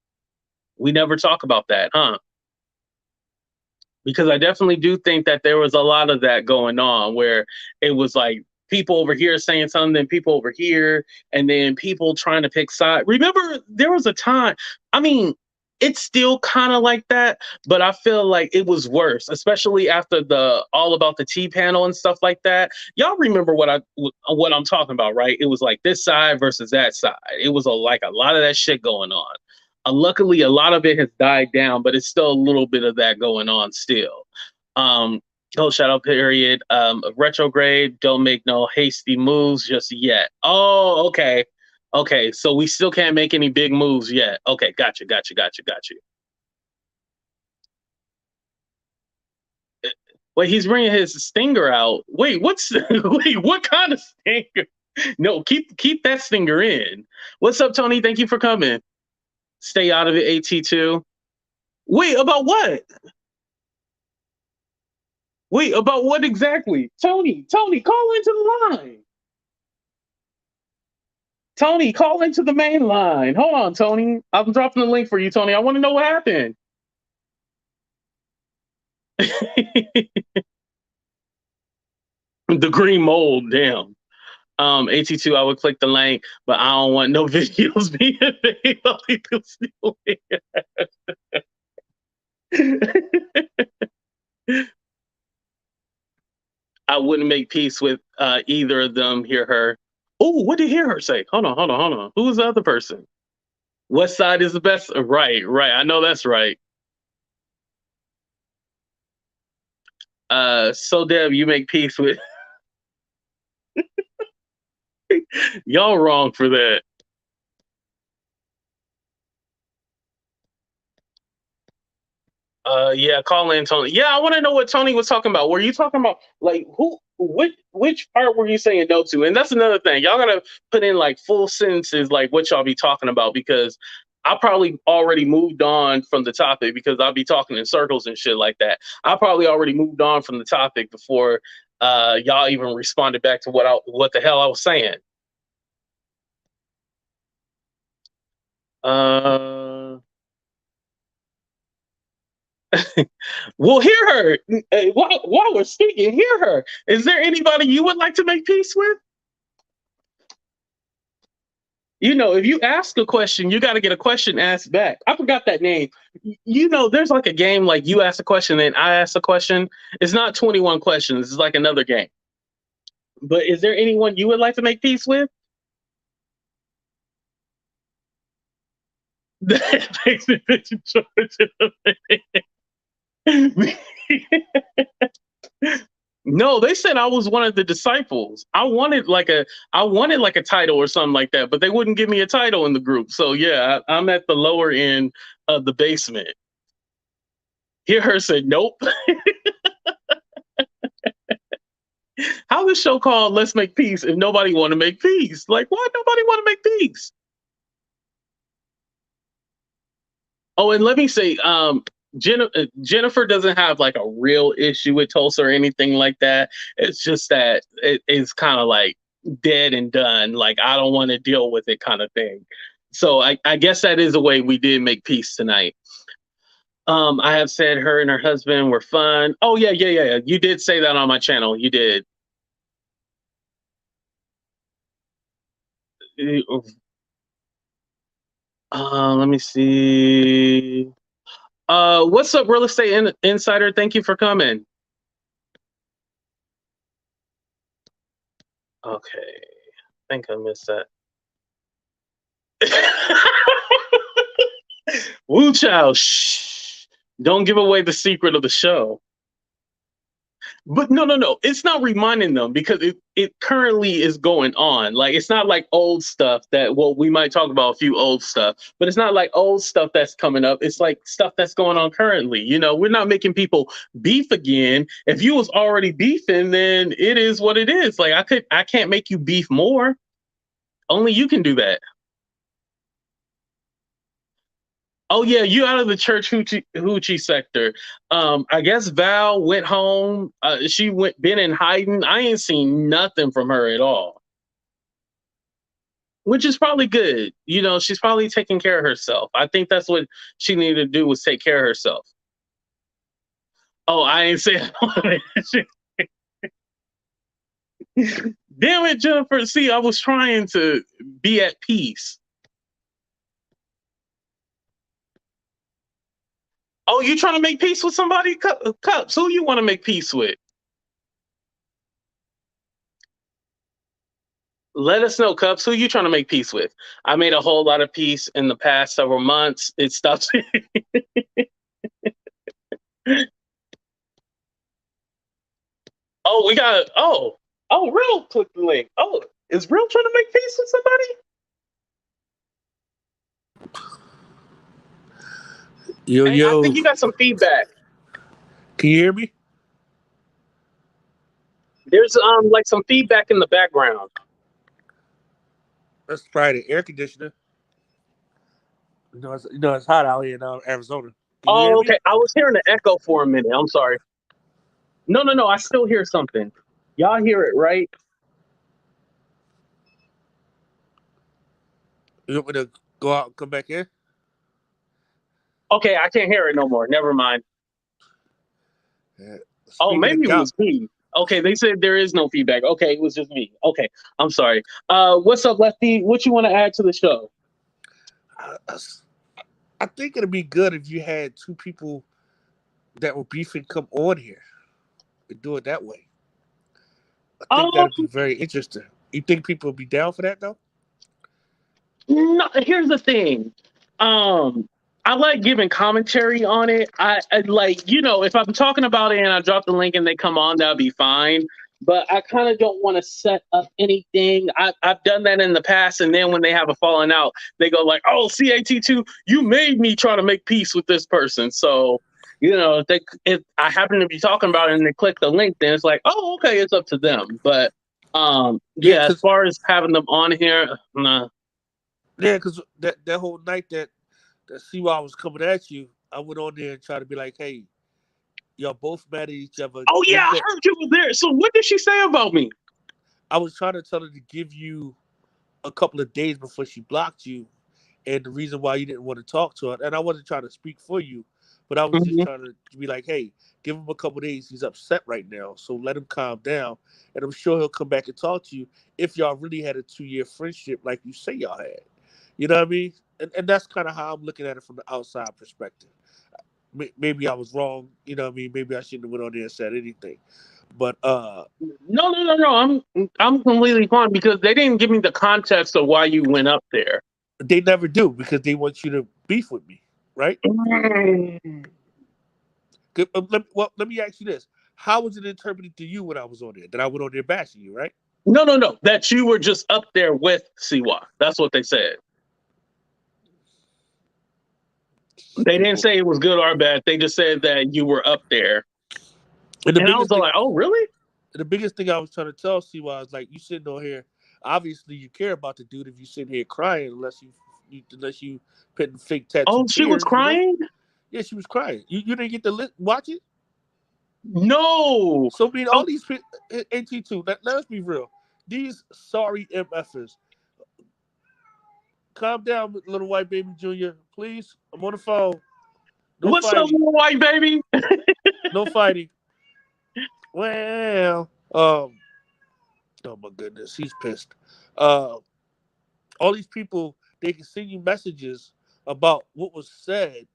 We never talk about that, huh? Because I definitely do think that there was a lot of that going on where it was like people over here saying something, then people over here, and then people trying to pick sides. Remember, there was a time, I mean, it's still kind of like that, but I feel like it was worse, especially after the All About the Tea panel and stuff like that. Y'all remember what I'm talking about, right? It was like this side versus that side. It was like a lot of that shit going on. Luckily, a lot of it has died down, but it's still a little bit of that going on still. Shout out period. Retrograde, don't make no hasty moves just yet. Oh, okay. Okay, so we still can't make any big moves yet. Okay, gotcha. Wait, he's bringing his stinger out. Wait, wait, what kind of stinger? No, keep that stinger in. What's up, Tony? Thank you for coming. Stay out of it, AT2. Wait, about what? Wait, about what exactly? Tony, call into the line. Tony, call into the main line. Hold on, Tony. I'm dropping the link for you, Tony. I want to know what happened. The green mold, damn. AT2, I would click the link, but I don't want no videos being made. I wouldn't make peace with either of them. Hear her. Oh, what did you hear her say? Hold on. Who was the other person? What side is the best? Right. I know that's right. So Deb, you make peace with. Y'all wrong for that. Yeah, call in Tony. Yeah, I want to know what Tony was talking about. Were you talking about like which part were you saying no to? And that's another thing. Y'all gotta put in like full sentences, like what y'all be talking about, because I probably already moved on from the topic because I'll be talking in circles and shit like that. I probably already moved on from the topic before y'all even responded back to what the hell I was saying. Well, hear her. While we're speaking, hear her. Is there anybody you would like to make peace with? If you ask a question, you got to get a question asked back. I forgot that name. There's like a game like you ask a question and I ask a question. It's not 21 questions. It's like another game. But is there anyone you would like to make peace with? That makes me picture No, they said I was one of the disciples. I wanted like a title or something like that, but they wouldn't give me a title in the group. So yeah, I'm at the lower end of the basement. Hear her say nope. How the show called Let's Make Peace if nobody want to make peace? Like, why nobody want to make peace? Oh, and let me say, Jennifer doesn't have like a real issue with Tulsa or anything like that. It's just that it's kind of like dead and done. Like, I don't want to deal with it kind of thing. So I guess that is a way we did make peace tonight. I have said her and her husband were fun. Oh yeah. You did say that on my channel. You did. Let me see. What's up, Real Estate Insider? Thank you for coming. Okay, I think I missed that. Woo child, shh. Don't give away the secret of the show. But no. It's not reminding them because it currently is going on. Like, it's not like old stuff that, well, we might talk about a few old stuff, but it's not like old stuff that's coming up. It's like stuff that's going on currently. You know, we're not making people beef again. If you was already beefing, then it is what it is. Like, I can't make you beef more. Only you can do that. Oh yeah, you out of the church hoochie sector. I guess Val went home. She been in hiding. I ain't seen nothing from her at all, which is probably good. You know, she's probably taking care of herself. I think that's what she needed to do, was take care of herself. Oh, I ain't saying. Damn it, Jennifer. See, I was trying to be at peace. Oh, you trying to make peace with somebody? Cups, who you want to make peace with? Let us know, Cups. Who you trying to make peace with? I made a whole lot of peace in the past several months. It stops. Oh, we got. Oh, Real click the link. Oh, is Real trying to make peace with somebody? Yo. I think you got some feedback. Can you hear me? There's like some feedback in the background. That's probably the air conditioner. You know it's hot out here in Arizona. Can you hear me? Okay. I was hearing the echo for a minute. I'm sorry. No. I still hear something. Y'all hear it, right? You want me to go out and come back in? Okay, I can't hear it no more. Never mind. Yeah. Oh, maybe it was me. Okay, they said there is no feedback. Okay, it was just me. Okay, I'm sorry. What's up, Lefty? What you want to add to the show? I think it'd be good if you had two people that were beefing come on here and do it that way. I think that'd be very interesting. You think people would be down for that, though? No, here's the thing. I like giving commentary on it. I like, you know, if I'm talking about it and I drop the link and they come on, that'll be fine. But I kind of don't want to set up anything. I've done that in the past, and then when they have a falling out, they go like, "Oh, CAT2, you made me try to make peace with this person." So, you know, if I happen to be talking about it and they click the link, then it's like, "Oh, okay, it's up to them." But yeah, as far as having them on here, nah. Yeah, because that whole night that CY was coming at you, I went on there and tried to be like, "Hey, y'all both mad at each other." Oh yeah, I heard you were there. So what did she say about me? I was trying to tell her to give you a couple of days before she blocked you, and the reason why you didn't want to talk to her. And I wasn't trying to speak for you, but I was just trying to be like, "Hey, give him a couple of days. He's upset right now, so let him calm down, and I'm sure he'll come back and talk to you if y'all really had a 2-year friendship like you say y'all had." You know what I mean? And that's kind of how I'm looking at it from the outside perspective. Maybe I was wrong. You know what I mean? Maybe I shouldn't have went on there and said anything. But no. I'm completely fine because they didn't give me the context of why you went up there. They never do because they want you to beef with me, right? Let me ask you this: how was it interpreted to you when I was on there? That I went on there bashing you, right? No. That you were just up there with Siwa. That's what they said. They didn't say it was good or bad. They just said that you were up there. And I was like, "Oh, really?" The biggest thing I was trying to tell Siwa is like, you sitting on here. Obviously, you care about the dude if you sitting here crying, unless you putting fake tattoo. Oh, she was crying. You know? Yeah, she was crying. You didn't get to watch it? No. So I mean, all these NT2. Let's be real. These sorry MFers. Calm down, little white baby junior. Please. I'm on the phone. No What's up, fighting. little white baby? No fighting. Well, oh my goodness, he's pissed. Uh, all these people, they can send you messages about what was said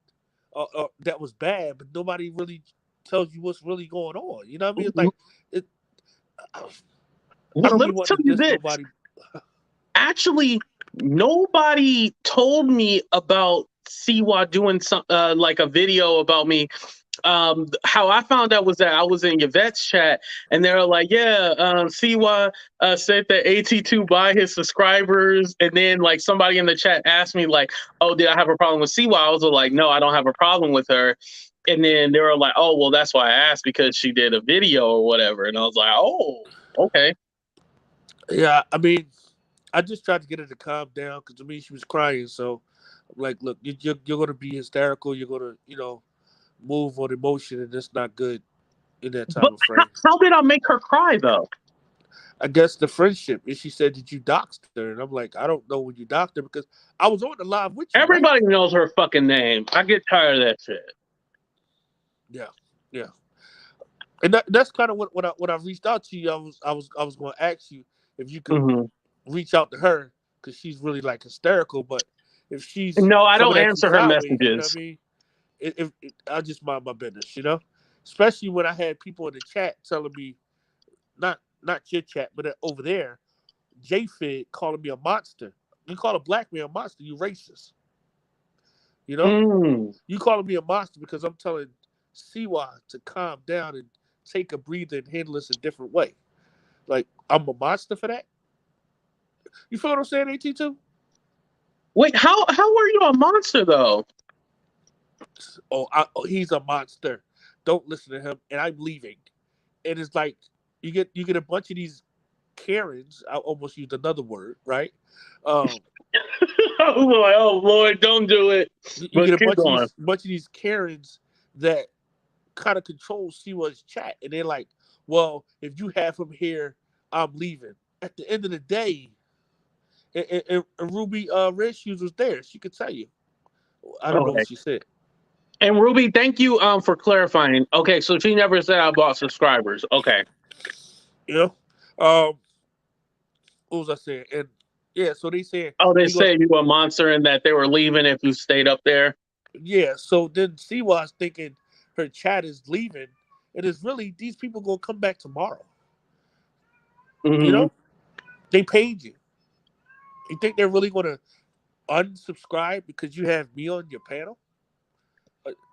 that was bad, but nobody really tells you what's really going on. You know what I mean? It's like, it, I Well, don't let be me wanting tell to you diss this. nobody. Actually, nobody told me about Siwa doing some like a video about me. How I found out was that I was in Yvette's chat, and they were like, "Yeah, Siwa said that AT2 buy his subscribers," and then like somebody in the chat asked me like, "Oh, did I have a problem with Siwa?" I was like, "No, I don't have a problem with her." And then they were like, "Oh, well, that's why I asked because she did a video or whatever," and I was like, "Oh, okay." Yeah, I mean, I just tried to get her to calm down because to me she was crying. So I'm like, look, you're going to be hysterical. You're going to, move on emotion, and that's not good in that But time of frame. how did I make her cry though? I guess the friendship. And she said, "Did you dox her?" And I'm like, I don't know when you doxed her because I was on the live with you, right? Everybody knows her fucking name. I get tired of that shit. Yeah, yeah. And that's kind of what I reached out to you. I was going to ask you if you could Hmm. reach out to her because she's really like hysterical. But if she's No, I don't coming at you answer her sideways, you know what messages. I mean? I just mind my business, Especially when I had people in the chat telling me, not your chat, but over there, JFid calling me a monster. You call a black man a monster, you racist. You know, Mm. you calling me a monster because I'm telling Siwa to calm down and take a breather and handle this a different way. Like I'm a monster for that. You feel what I'm saying, AT2? Wait, how are you a monster though? Oh, he's a monster. Don't listen to him. And I'm leaving. And it's like you get a bunch of these Karens. I almost used another word, right? Um, I was like, oh Lord, don't do it. you But get a keep going. bunch of these Karens that kind of control Siwa's chat, and they're like, "Well, if you have him here, I'm leaving." At the end of the day, and Ruby Red Shoes was there. She could tell you. I don't know Okay. what she said. And Ruby, thank you for clarifying. Okay, so she never said I bought subscribers. Okay. You know, um, what was I saying? And yeah, so they said Oh, they we gonna said you were a monster and that they were leaving if you stayed up there. yeah. So then Siwa's thinking her chat is leaving, and it's really these people gonna come back tomorrow. You Hmm. know, they paid you. You think they're really gonna unsubscribe because you have me on your panel?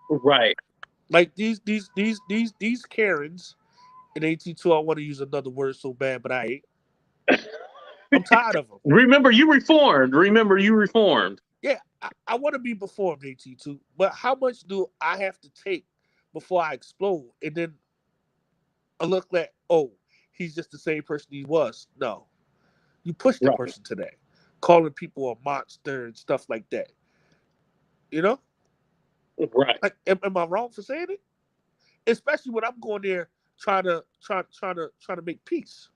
Right. Like these Karens in AT2. I want to use another word so bad, but I ain't. I'm tired of them. Remember, you reformed. Remember, you reformed. Yeah, I want to be performed AT2, but how much do I have to take before I explode? And then I look like, oh, he's just the same person he was. No, you push the Right. person today, calling people a monster and stuff like that. You know, Right. like, am I wrong for saying it? Especially when I'm going there trying to make peace.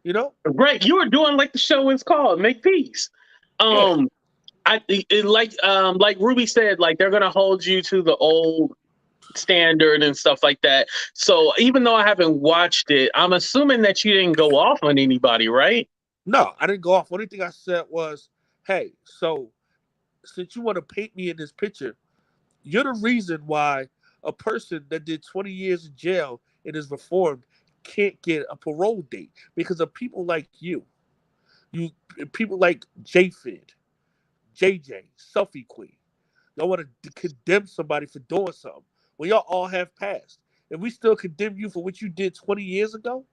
You know? Right. You were doing like the show is called, Make Peace. Yeah. Um, like Ruby said, like they're gonna hold you to the old standard and stuff like that. So even though I haven't watched it, I'm assuming that you didn't go off on anybody, right? No, I didn't go off. Only thing I said was, hey, so since you want to paint me in this picture, you're the reason why a person that did 20 years in jail and is reformed can't get a parole date because of people like you. You people like JFid, JJ, Selfie Queen. Y'all want to condemn somebody for doing something. Well, y'all all have passed. And we still condemn you for what you did 20 years ago?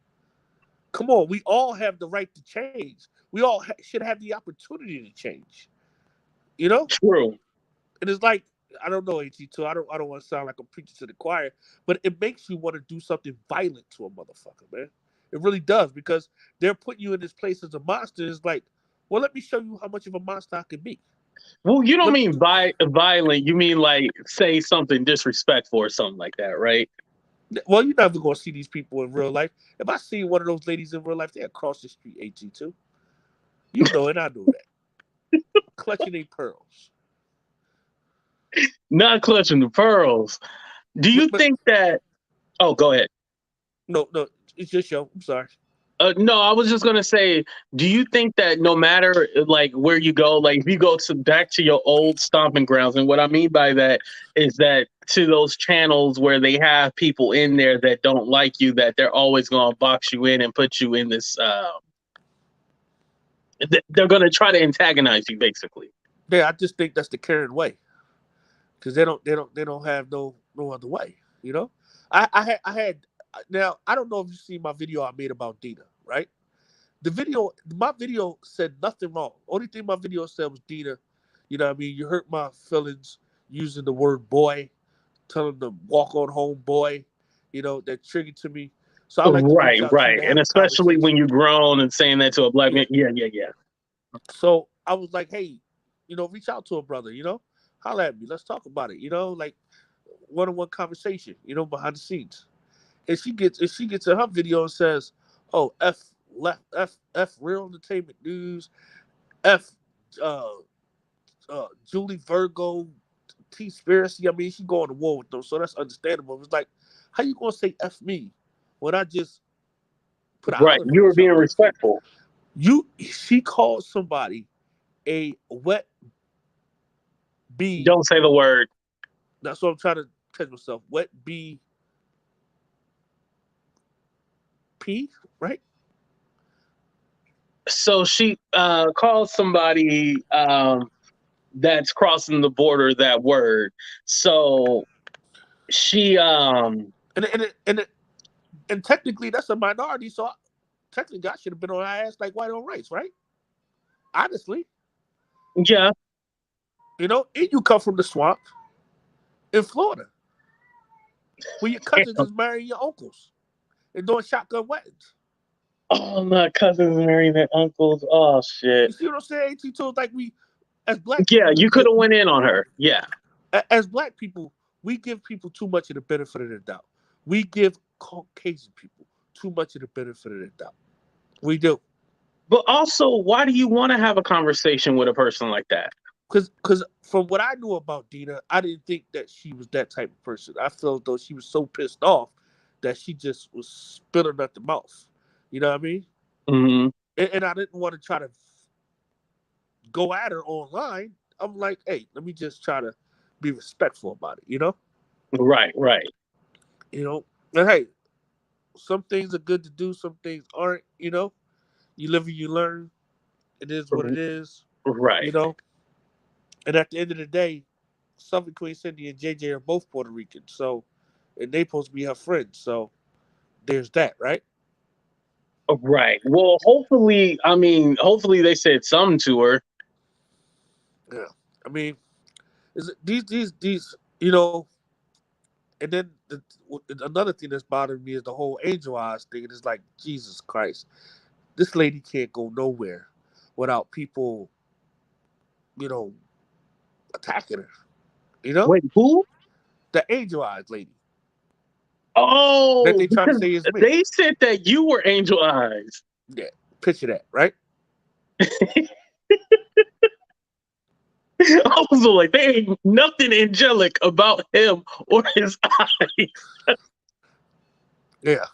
Come on, we all have the right to change. We all should have the opportunity to change. You know? True. And it's like, I don't know, AT2. I don't want to sound like I'm preaching to the choir, but it makes you want to do something violent to a motherfucker, man. It really does because they're putting you in this place as a monster. It's like, well, let me show you how much of a monster I can be. Well, you don't Let, mean violent. You mean like say something disrespectful or something like that, right? Well, you're never gonna see these people in real life. If I see one of those ladies in real life, they across the street, AT2. You know it, I know that. Clutching their pearls. Not clutching the pearls. Do you But think that? Oh, go ahead. no, it's your show. I'm sorry. No, I was just gonna say, do you think that no matter like where you go, like if you go to back to your old stomping grounds, and what I mean by that is that to those channels where they have people in there that don't like you, that they're always gonna box you in and put you in this. They're gonna try to antagonize you, basically. Yeah, I just think that's the Karen way, because they don't have no other way. You know, I had now I don't know if you see my video I made about Dina, right? My video said nothing wrong. Only thing my video said was Dina. You know what I mean? You hurt my feelings using the word boy, telling them walk on home boy. You know, that triggered to me. So I like to reach Right, out to you right, to have and a especially when conversation. you're grown and saying that to a black Yeah. man. Yeah, yeah, yeah. So I was like, hey, reach out to a brother, holler at me. Let's talk about it, like one-on-one conversation, behind the scenes. And she gets in her video and says, oh, F Real Entertainment News, F uh Julie Virgo, T-Spiracy. I mean, she going to war with them, so that's understandable. It's like, how you gonna say F me when I just put an Right, olive you were branch being out there for respectful. you? She called somebody a wet bee. Don't say the word. That's what I'm trying to catch myself. Wet bee pee, right? So she calls somebody that's crossing the border that word. So she And technically that's a minority, so technically I should have been on her ass like white on rice, right? Honestly, yeah. and you come from the swamp in Florida, where your cousins is marrying your uncles and doing shotgun weddings. Oh, my cousins marrying their uncles. Oh shit. You see what I'm saying? AT2 is like we, as black Yeah, people, you could have went in on her. Yeah. as black people, we give people too much of the benefit of the doubt. We give Caucasian people too much of the benefit of the doubt. We do. But also, why do you want to have a conversation with a person like that? Because from what I knew about Dina, I didn't think that she was that type of person. I felt though she was so pissed off that she just was spilling at the mouth. You know what I mean? Mm-hmm. And I didn't want to try to go at her online. I'm like, hey, let me just try to be respectful about it, Right, right. And hey, some things are good to do, some things aren't. You live and you learn. It is what it is, Right. you know. And at the end of the day, Southern Queen Cindy and JJ are both Puerto Rican, so and they supposed to be her friends. So there's that, right? Right. Well, hopefully they said something to her. Yeah. I mean, these, and then another thing that's bothering me is the whole angel eyes thing. It's like, Jesus Christ, this lady can't go nowhere without people, attacking her. Wait, who? The angel eyes lady that Oh, they try to because say is me. they said that you were Angel Eyes. Yeah, picture that, right? I was like, there ain't nothing angelic about him or his eyes. Yeah.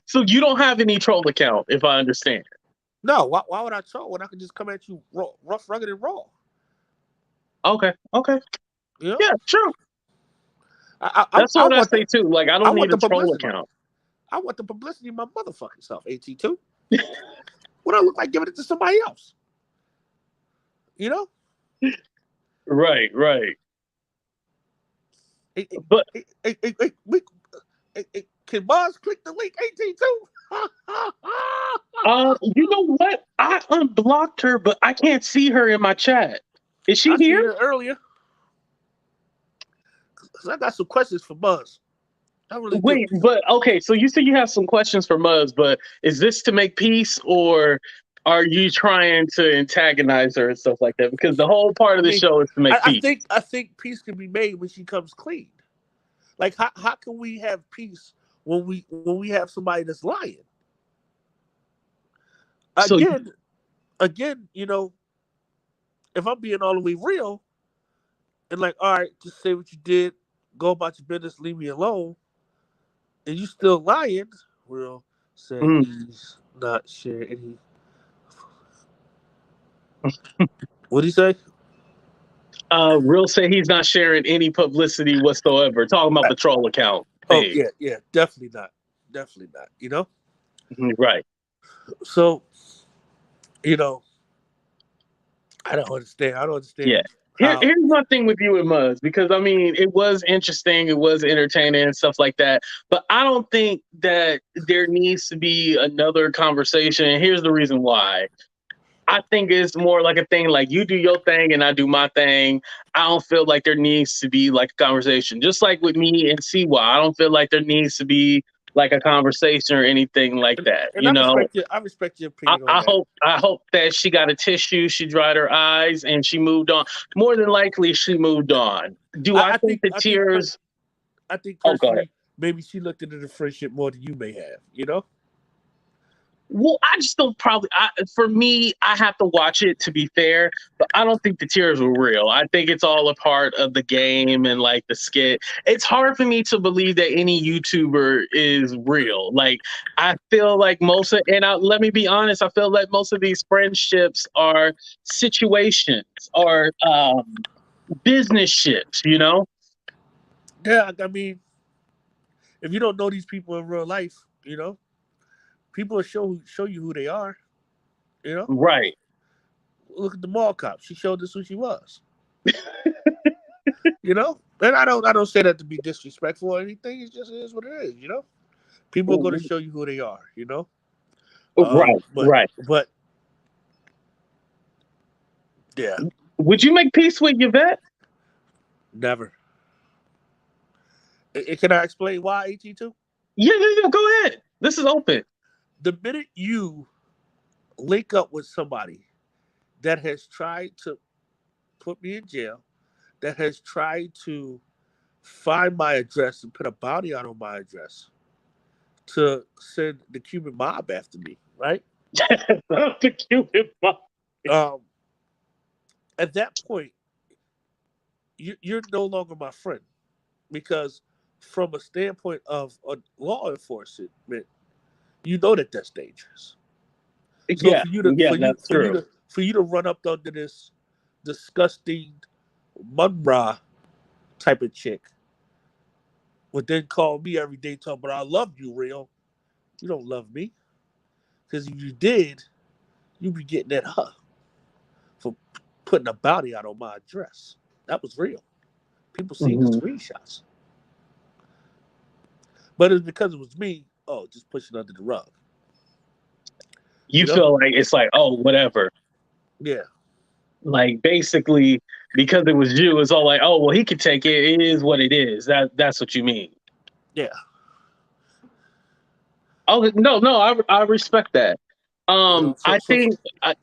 So you don't have any troll account, if I understand. No, why would I troll when I could just come at you rough, rugged, and raw? Okay. Yeah, true. That's I what I want say too. Like, I I don't want need the a troll publicity. account. I want the publicity of my motherfucking self, AT2. What I look like giving it to somebody else? Right. Hey, But can Mars click the link, AT2? you know what? I unblocked her, but I can't see her in my chat. Is she I seen here? it earlier. Because I got some questions for Buzz. I really do. Wait, but okay, so you said you have some questions for Muzz, but is this to make peace or are you trying to antagonize her and stuff like that? Because the whole part I of the mean, show is to make I peace. think peace can be made when she comes clean. Like how can we have peace when we have somebody that's lying? So Again, if I'm being all the way real and like, all right, just say what you did, go about your business, leave me alone, and you still lying, Real said mm, he's not sharing any. What'd he say? Real say he's not sharing any publicity whatsoever. Talking about the troll account Oh thing. yeah, definitely not, definitely not. Right. So you know, I don't understand. I don't Yeah. understand how. Here's my thing with you and Muzz, because I mean, it was interesting, it was entertaining and stuff like that. But I don't think that there needs to be another conversation. And here's the reason why. I think it's more like a thing like you do your thing and I do my thing. I don't feel like there needs to be like a conversation. Just like with me and CY, I don't feel like there needs to be like a conversation or anything like that. And I respect your opinion on that. I hope that she got a tissue, she dried her eyes, and she moved on. More than likely, she moved on. Do I think the tears? I think Oh, go ahead. personally, maybe she looked into the friendship more than you may have. Well, I just don't probably. For me, I have to watch it to be fair, but I don't think the tears were real. I think it's all a part of the game and like the skit. It's hard for me to believe that any YouTuber is real. Like I feel like let me be honest, I feel like most of these friendships are situations or business ships. Yeah, I mean, if you don't know these people in real life, people will show you who they are. Right. Look at the mall cop. She showed us who she was. And I don't say that to be disrespectful or anything. It just is what it is. People are going to show you who they are. Right. But yeah, Would you make peace with Yvette? never. Can I explain why, AT2? Yeah. Go ahead. This is open. The minute you link up with somebody that has tried to put me in jail, that has tried to find my address and put a bounty out on my address to send the Cuban mob after me, right? The Cuban mob. At that point, you're no longer my friend, because from a standpoint of a law enforcement, you know that's dangerous. So Yeah, that's true. For you to run up under this disgusting Munra type of chick, would then call me every day talking about I love you, Real. You don't love me, because if you did, you'd be getting at her for putting a bounty out on my address. That was real. People seen the screenshots. But it's because it was me. Oh, just push it under the rug. You feel like it's like, oh, whatever. Yeah. Like basically, because it was you, it's all like, oh, well, he could take it. It is what it is. That's what you mean. Yeah. Oh no, I respect that. I think,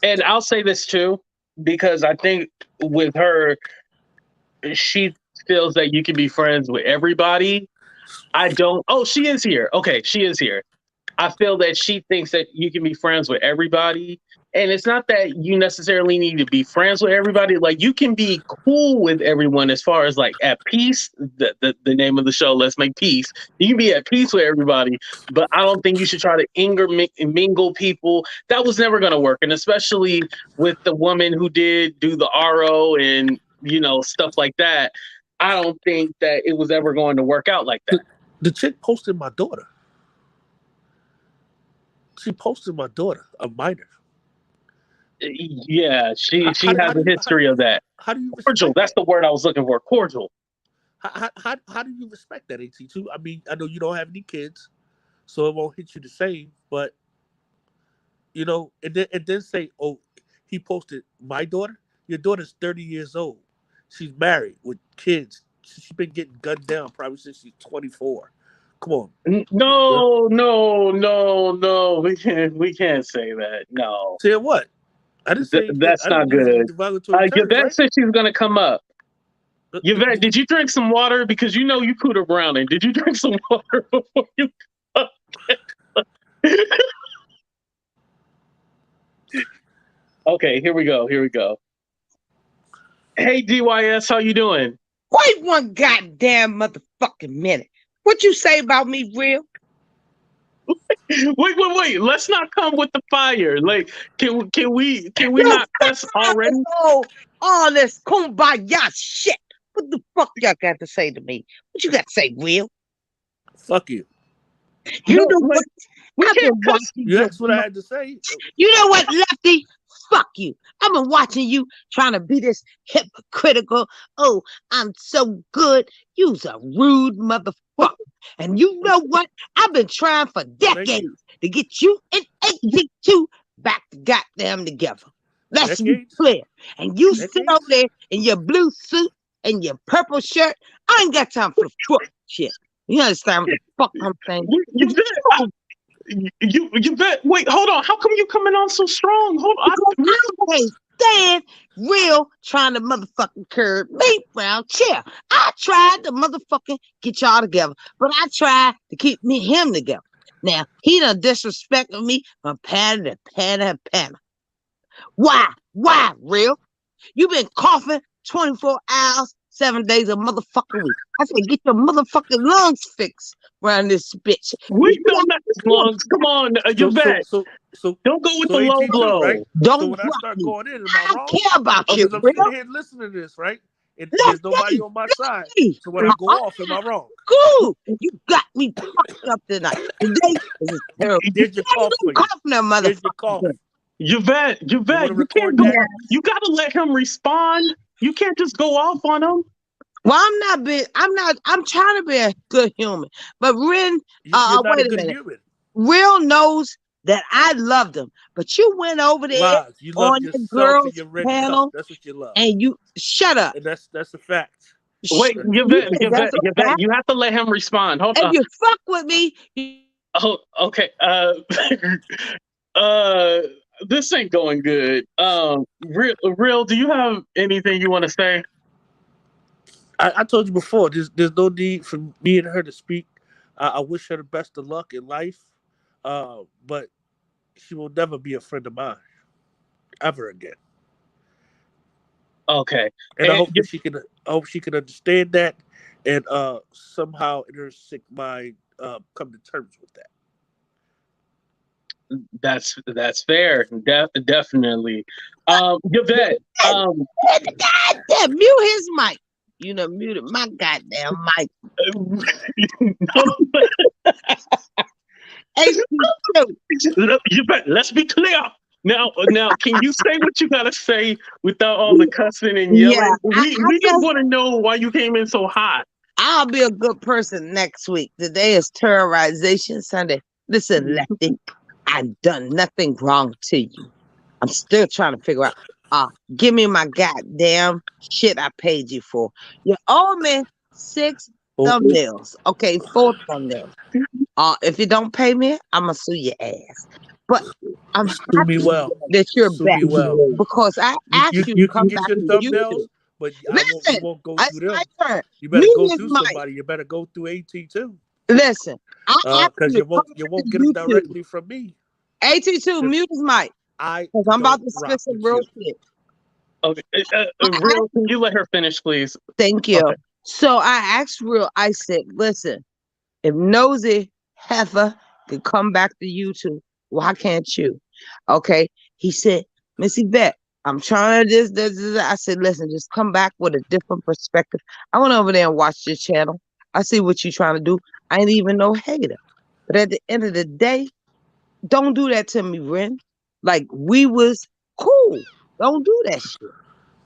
and I'll say this too, because I think with her, she feels that you can be friends with everybody. I don't. Oh, she is here. Okay, she is here. I feel that she thinks that you can be friends with everybody. And it's not that you necessarily need to be friends with everybody. Like you can be cool with everyone as far as like at peace. The name of the show, Let's Make Peace. You can be at peace with everybody, but I don't think you should try to mingle people. That was never going to work. And especially with the woman who did do the RO and, stuff like that. I don't think that it was ever going to work out like that. The chick posted my daughter. She posted my daughter, a minor. Yeah, she has a history of that. How do you cordial? That's the word I was looking for. Cordial. How do you respect that, AT2? I mean, I know you don't have any kids, so it won't hit you the same. But and then say, oh, he posted my daughter. Your daughter's 30 years old. She's married with kids. She's been getting gunned down probably since she's 24. Come on. No. We can't say that. No. Say what? I didn't say that's not good. Yvette said she was gonna come up. Yvette, did you drink some water? Because you know you pooed around it. Did you drink some water before you? Okay, here we go. Hey, DYS, how you doing? Wait one goddamn motherfucking minute. What you say about me, real? Wait. Let's not come with the fire. Like, can we not cuss already? Oh, all this kumbaya shit. What the fuck y'all got to say to me? What you got to say, real? Fuck you. You No, know like, what? we I've can't been cuss. watching You you. asked what I had to say. You know what, Lefty? Fuck you. I've been watching you trying to be this hypocritical. Oh, I'm so good. You's a rude motherfucker. And you know what? I've been trying for decades to get you and 82 back to goddamn together. Let's be clear. And you sit over there in your blue suit and your purple shirt. I ain't got time for the fuck shit. You understand what the fuck I'm saying? You bet. Wait, hold on. How come you coming on so strong? Hold on. I can't stand real trying to motherfucking curb me round chair. I tried to motherfucking get y'all together, but I tried to keep him together. Now, he done disrespected me from panel to panel. Why, real? You been coughing 24 hours, 7 days a motherfucking week. I said, get your motherfucking lungs fixed around this bitch. We don't have lungs. Come on, Yvette. So don't go with the low 82, blow. right? Don't So when I start going in, am I wrong? care about you, Because I'm sitting here listening to this, right? And there's nobody on my side. So when I go off, am I wrong? Cool. You got me fucked up tonight. Today is terrible. There's your cough for you. There's your cough. Yvette, you can't go. You gotta let him respond. You can't just go off on him. Well, I'm trying to be a good human. But Ren, wait a minute. Human. Real knows that I loved him. But you went over there on the girls' panel. That's what you love. And you shut up. And that's a fact. Wait, Yvette, you have to let him respond. Hold on. If you fuck with me. Oh, okay. This ain't going good. Real, do you have anything you want to say? I told you before, there's no need for me and her to speak. I wish her the best of luck in life, but she will never be a friend of mine ever again. Okay, and I hope that she can understand that and somehow in her sick mind come to terms with that. That's fair. Definitely. Yvette. Goddamn, mute his mic. You know, muted my goddamn mic. Yvette, let's be clear. Now, can you say what you gotta say without all the cussing and yelling? Yeah, we just want to know why you came in so hot. I'll be a good person next week. Today is Terrorization Sunday. Listen, Lefty, I've done nothing wrong to you. I'm still trying to figure out. Give me my goddamn shit I paid you for. You owe me 6 thumbnails. Okay, 4 thumbnails. If you don't pay me, I'm gonna sue your ass. But I'm happy that you're back because I asked you to come back to YouTube. But Listen, you won't go through them. Turn. You better go through somebody. You better go through AT2. Listen, because you won't get them directly from me. AT2, mute his mic. Because I'm about to spit some real shit. Okay, Real, can you let her finish, please? Thank you. Okay. So I asked Real, I said, listen, if Nosy Heifer could come back to YouTube, why can't you? Okay. He said, Miss Yvette, I'm trying to this. I said, listen, just come back with a different perspective. I went over there and watched your channel. I see what you're trying to do. I ain't even no hater. But at the end of the day, don't do that to me, Ren. Like, we was cool. Don't do that shit.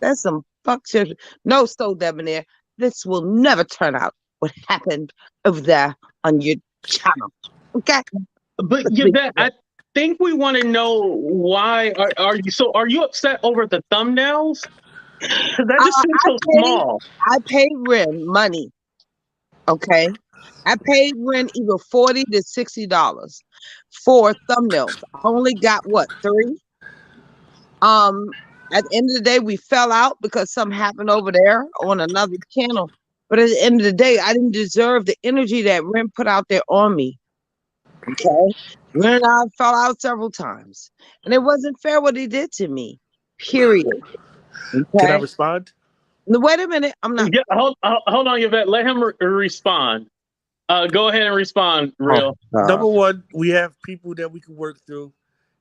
That's some fuck shit. No, SoDebNair. This will never turn out what happened over there on your channel. Okay? But Yvette, I think we want to know why are you upset over the thumbnails? Because that just seems so small. I paid Ren money. Okay. I paid Ren either $40 to $60 for thumbnails. I only got what, 3? At the end of the day, we fell out because something happened over there on another channel. But at the end of the day, I didn't deserve the energy that Ren put out there on me. Okay. Ren and I fell out several times. And it wasn't fair what he did to me. Period. Can I Okay. respond? Now, wait a minute. I'm not. Yeah, hold on, Yvette. Let him respond. Go ahead and respond, Real. Number one, we have people that we can work through.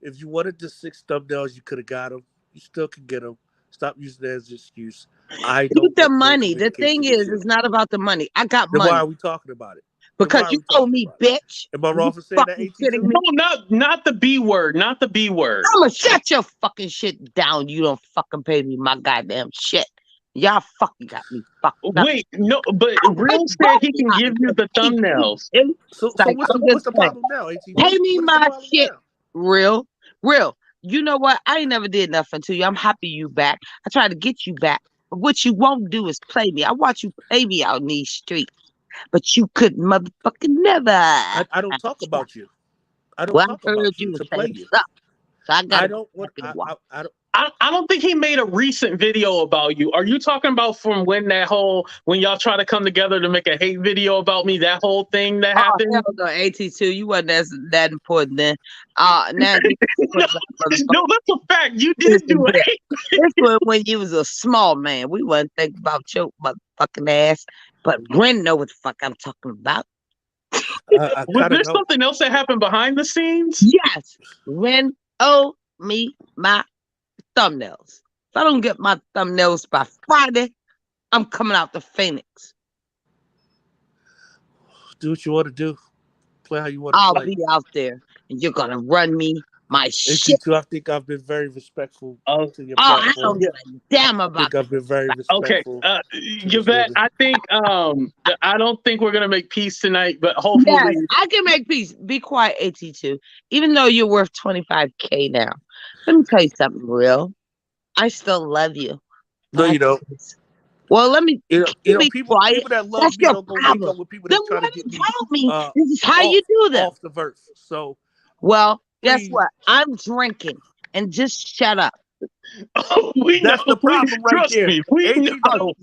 If you wanted the 6 thumbnails, you could have got them. You still can get them. Stop using that as an excuse. I don't Keep the want no money. The communication thing with is, you. it's not about the money. I got Then money. why are we talking about it? Because you owe me, bitch. Am I wrong for saying that, Fucking 82? kidding me? No, not the B word. Not the B word. I'ma shut your fucking shit down. You don't fucking pay me my goddamn shit. Y'all fucking got me fucked up. Wait, no, but Real said he can give you the thumbnails. So Like, what's the problem now, 18? pay me my shit. Now? Real. You know what? I ain't never did nothing to you. I'm happy you back. I tried to get you back. But what you won't do is play me. I watch you play me out in these streets. But you could motherfucking never. I don't talk about you. I don't talk about you to play you. So I got I don't want. I don't think he made a recent video about you. Are you talking about from when y'all try to come together to make a hate video about me? That whole thing that happened? Hell no, 82. You wasn't that important then. Now No, that's a fact. You did do it. This was when you was a small man. We wasn't thinking about your motherfucking ass. But Ren know what the fuck I'm talking about. Was there something else that happened behind the scenes? Yes. Ren owe me my thumbnails. If I don't get my thumbnails by Friday, I'm coming out to Phoenix. Do what you want to do. Play how you want to play. I'll be out there, and you're gonna run me my shit. I think I've been very respectful to your platform. I don't give a damn about. I think I've been very respectful. Okay, Yvette, I think I don't think we're gonna make peace tonight, but hopefully I can make peace. Be quiet, 82. Even though you're worth 25K now, let me tell you something real. I still love you. No, you don't. Well, let me. People that love me don't go link up with people that try to get me. This is how you do this. Off the verse. So, well, guess what? I'm drinking, and just shut up. That's the problem right there. We know.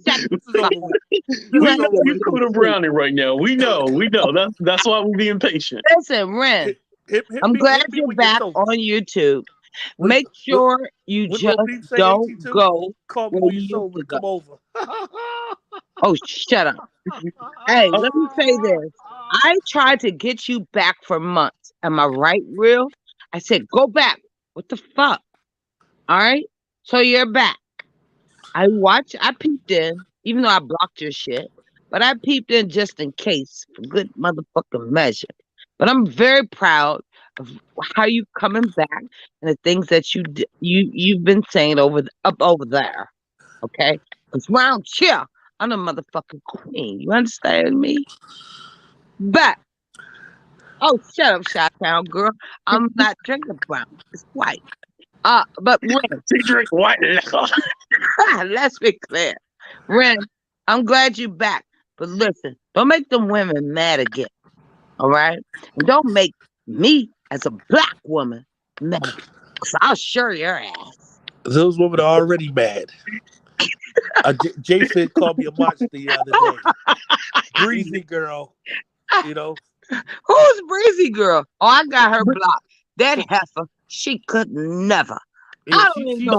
You cool to brownie right now. We know. That's why we're being patient. Listen, Ren. I'm glad you're back on YouTube. Make sure you just don't go. Call me when you're sober to come over. Oh, shut up. Hey, let me say this. I tried to get you back for months. Am I right, Real? I said, go back. What the fuck? All right? So you're back. I peeped in, even though I blocked your shit, but I peeped in just in case, for good motherfucking measure. But I'm very proud of how you coming back and the things that you've been saying up over there. Okay? Because round here, I'm the motherfucking queen. You understand me? But shut up, Chi-Town girl. I'm not drinking brown. It's white. But Ren, she drink white liquor. Let's be clear. Ren, I'm glad you're back. But listen, don't make them women mad again. All right? And don't make me as a black woman mad. Because I'll show your ass. Those women are already mad. Jason called me a monster the other day. Breezy girl, you know. Who's Breezy girl? Oh, I got her blocked. That heifer, she could never. Yeah,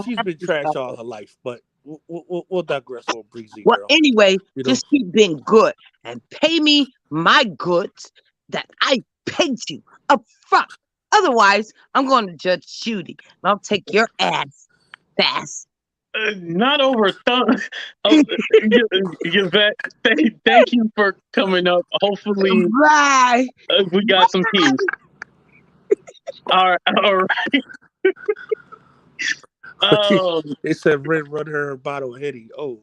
she's been trash all her life, but we'll digress on Breezy girl. Well, anyway, just keep being good and pay me my goods that I paid you up front. Otherwise, I'm going to Judge Judy and I'll take your ass fast. Not over thumb. Yvette, thank you for coming up. Hopefully, bye. We got some peace. All right. They said Red run her a bottle of Henny. Oh.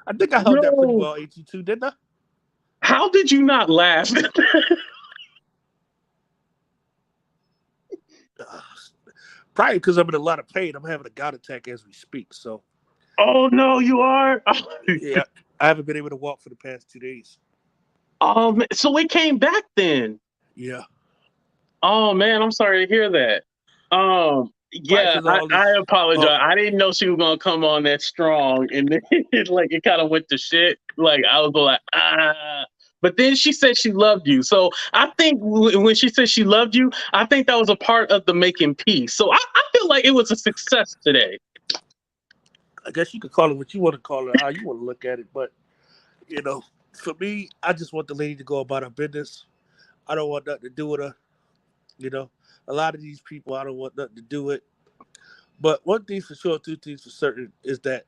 I think I held that pretty well, 82, didn't I? How did you not laugh? Probably because I'm in a lot of pain. I'm having a gout attack as we speak. So. Oh no, you are. Yeah, I haven't been able to walk for the past 2 days. So it came back then. Yeah. Oh man, I'm sorry to hear that. Probably Yeah, because of all I this. apologize. I didn't know she was gonna come on that strong, and then like it kind of went to shit. Like I was like, ah. But then she said she loved you. So I think when she said she loved you, I think that was a part of the making peace. So I feel like it was a success today. I guess you could call it what you want to call it, how you want to look at it. But you know, for me, I just want the lady to go about her business. I don't want nothing to do with her. You know, a lot of these people, I don't want nothing to do with. But one thing for sure, two things for certain, is that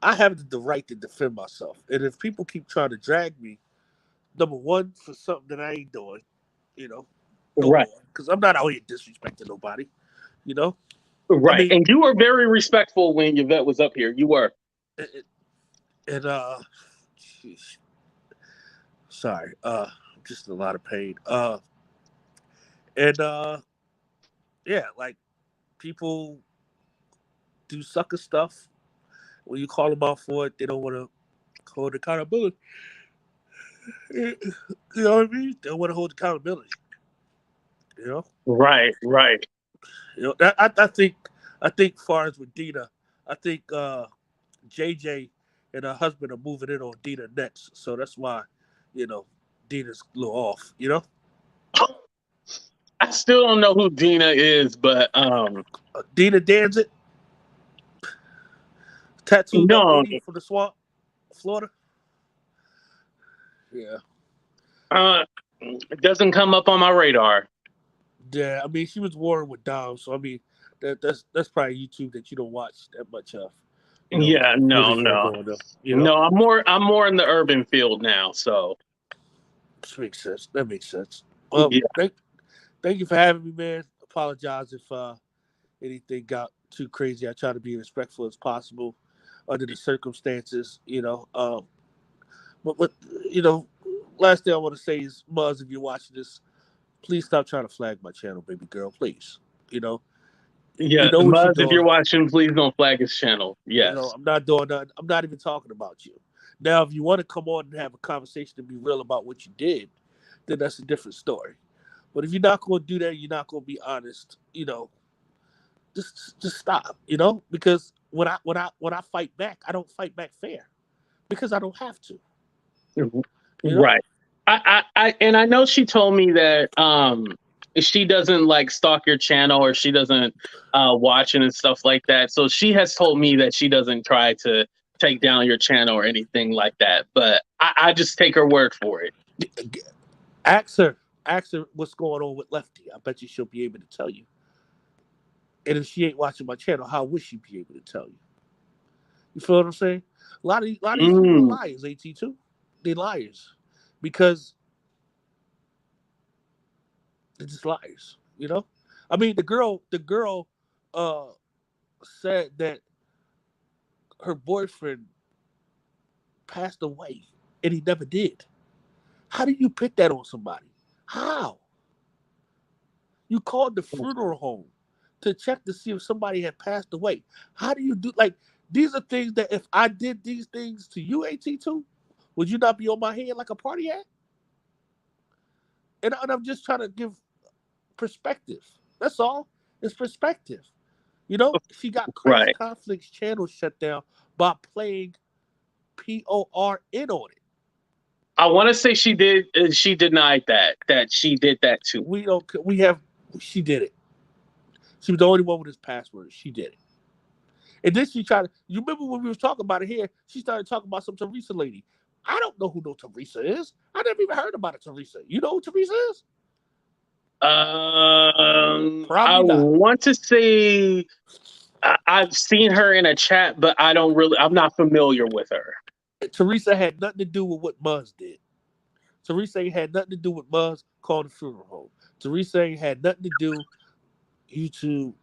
I have the right to defend myself. And if people keep trying to drag me, number one, for something that I ain't doing, you know, go Right, on. Because I'm not out here disrespecting nobody, you know? I right. mean, And you were very respectful when Yvette was up here. You were. and, sheesh, sorry, I'm just in a lot of pain. And yeah, like people do sucker stuff. When you call them out for it, they don't want to hold accountability. You know what I mean? They don't want to hold accountability. You know, Right, right. I think, far as with Dina, I think JJ and her husband are moving in on Dina next, so that's why, you know, Dina's a little off. You know, I still don't know who Dina is, but Dina Danzig, tattooed up no, lady from the swamp, Florida. Yeah, it doesn't come up on my radar. yeah. I mean, she was warring with Dom, so I mean, that's probably YouTube that you don't watch that much of. You know, Yeah, what no, is really no, going on? You know, no. I'm more in the urban field now. So this makes sense. That makes sense. yeah, Thank you for having me, man. Apologize if anything got too crazy. I try to be as respectful as possible under the circumstances, you know. But you know, last thing I want to say is, Muzz, if you're watching this, please stop trying to flag my channel, baby girl. Please, you know, you yeah. know what you're Muzz, if you're doing. watching, please don't flag his channel. You know, Yes. I'm not doing that. I'm not even talking about you. Now, if you want to come on and have a conversation and be real about what you did, then that's a different story. But if you're not going to do that, you're not going to be honest. You know, just stop. You know, because when I fight back, I don't fight back fair because I don't have to. You know, Right. And I know she told me that she doesn't like stalk your channel or she doesn't watch it and stuff like that. So she has told me that she doesn't try to take down your channel or anything like that. But I just take her word for it. ask her, ask her what's going on with Lefty. I bet you she'll be able to tell you. And if she ain't watching my channel, how would she be able to tell you? You feel what I'm saying? A lot of these people are Mm, liars. At2, they liars because they're just liars. You know. I mean, the girl uh, said that her boyfriend passed away and he never did. How do you pick that on somebody? How? You called the funeral home to check to see if somebody had passed away. How do you do, like, these are things that if I did these things to you, At2, would you not be on my head like a party hat? And I'm just trying to give perspective. That's all. It's perspective. You know, she got Christ right. Conflicts channel shut down by playing PORN on it. I want to say she did. She denied that she did that too. We don't. We have. She did it. She was the only one with his password. She did it. And then she tried to. You remember when we was talking about it here? She started talking about some Teresa lady. I don't know who no Teresa is. I never even heard about a Teresa. You know who Teresa is? I Probably not. want to say I've seen her in a chat, but I don't really. I'm not familiar with her. Teresa had nothing to do with what Muzz did. Teresa ain't had nothing to do with Muzz calling the funeral home. Teresa ain't had nothing to do. YouTube.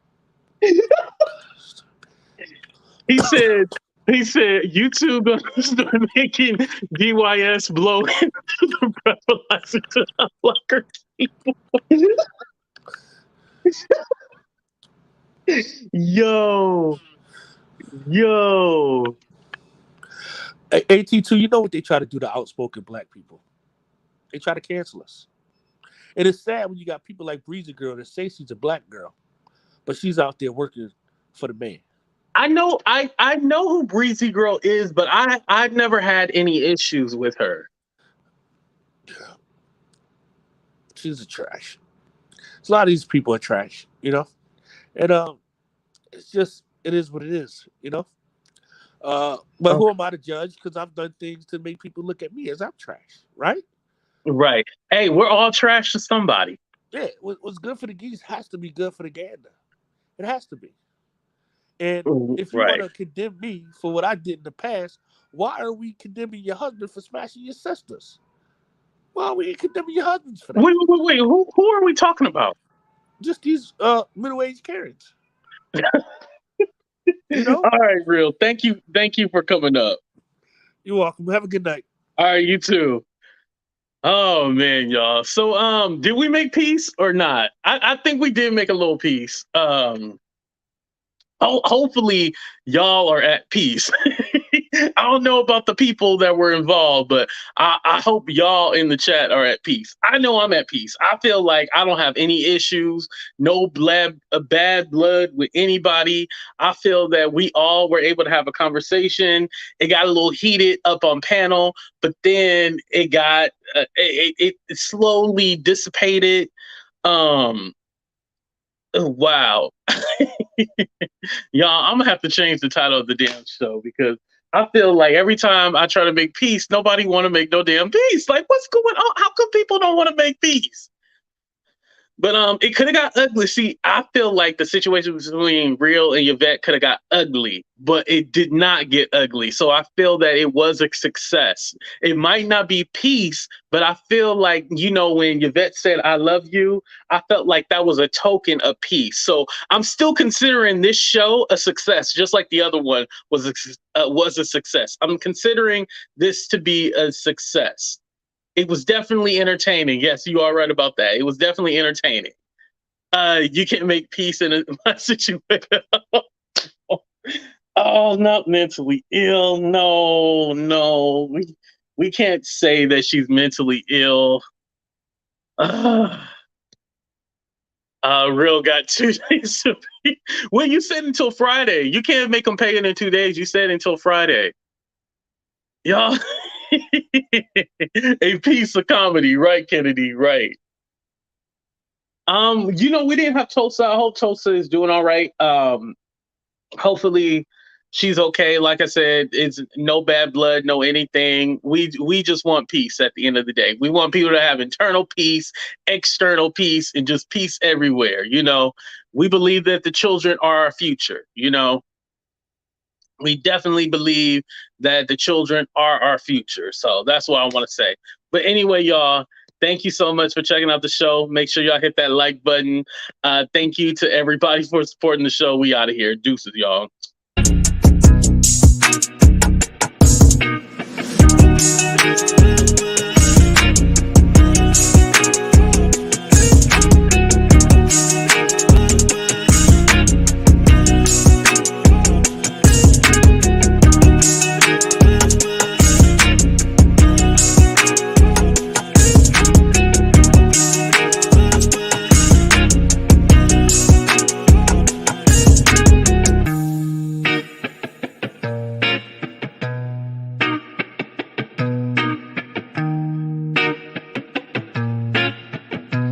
He said. He said YouTube gonna start making DYS blow into the breathalyzer to unlock her people. Yo, yo. At2, you know what they try to do to outspoken black people? They try to cancel us. And it's sad when you got people like Breezy Girl that say she's a black girl, but she's out there working for the man. I know who Breezy Girl is, but I've never had any issues with her. She's a trash. So a lot of these people are trash, and it's just it is what it is, But who am I to judge? Because I've done things to make people look at me as I'm trash, right? Right. Hey, we're all trash to somebody. Yeah, what's good for the geese has to be good for the gander. It has to be. And if you Right. want to condemn me for what I did in the past, why are we condemning your husband for smashing your sisters? Why are we condemning your husbands for that? Wait. Who are we talking about? Just these middle-aged Karens. All right, Real. Thank you for coming up. You're welcome. Have a good night. All right, you too. Oh man, y'all. So did we make peace or not? I think we did make a little peace. Hopefully y'all are at peace. I don't know about the people that were involved, but I hope y'all in the chat are at peace. I know I'm at peace. I feel like I don't have any issues, no bad blood with anybody. I feel that we all were able to have a conversation. It got a little heated up on panel, but then it got it slowly dissipated. Wow. Y'all, I'm gonna have to change the title of the damn show because I feel like every time I try to make peace, nobody want to make no damn peace. Like, what's going on? How come people don't want to make peace? But it could have got ugly. See, I feel like the situation between Real and Yvette could have got ugly, but it did not get ugly. So I feel that it was a success. It might not be peace, but I feel like, when Yvette said, "I love you," I felt like that was a token of peace. So I'm still considering this show a success, just like the other one was a success. I'm considering this to be a success. It was definitely entertaining. Yes, you are right about that. It was definitely entertaining. You can't make peace in my situation. Oh, not mentally ill. No. We can't say that she's mentally ill. Real got 2 days to pay. Well, you said until Friday. You can't make them pay it in 2 days. You said until Friday. Y'all. A piece of comedy, right, Kennedy? Right. We didn't have Tulsa. I hope Tulsa is doing all right. Hopefully she's okay. Like I said, it's no bad blood, no anything. We just want peace at the end of the day. We want people to have internal peace, external peace, and just peace everywhere. We believe that the children are our future, We definitely believe that the children are our future. So that's what I want to say. But anyway, y'all, thank you so much for checking out the show. Make sure y'all hit that like button. Thank you to everybody for supporting the show. We out of here. Deuces, y'all.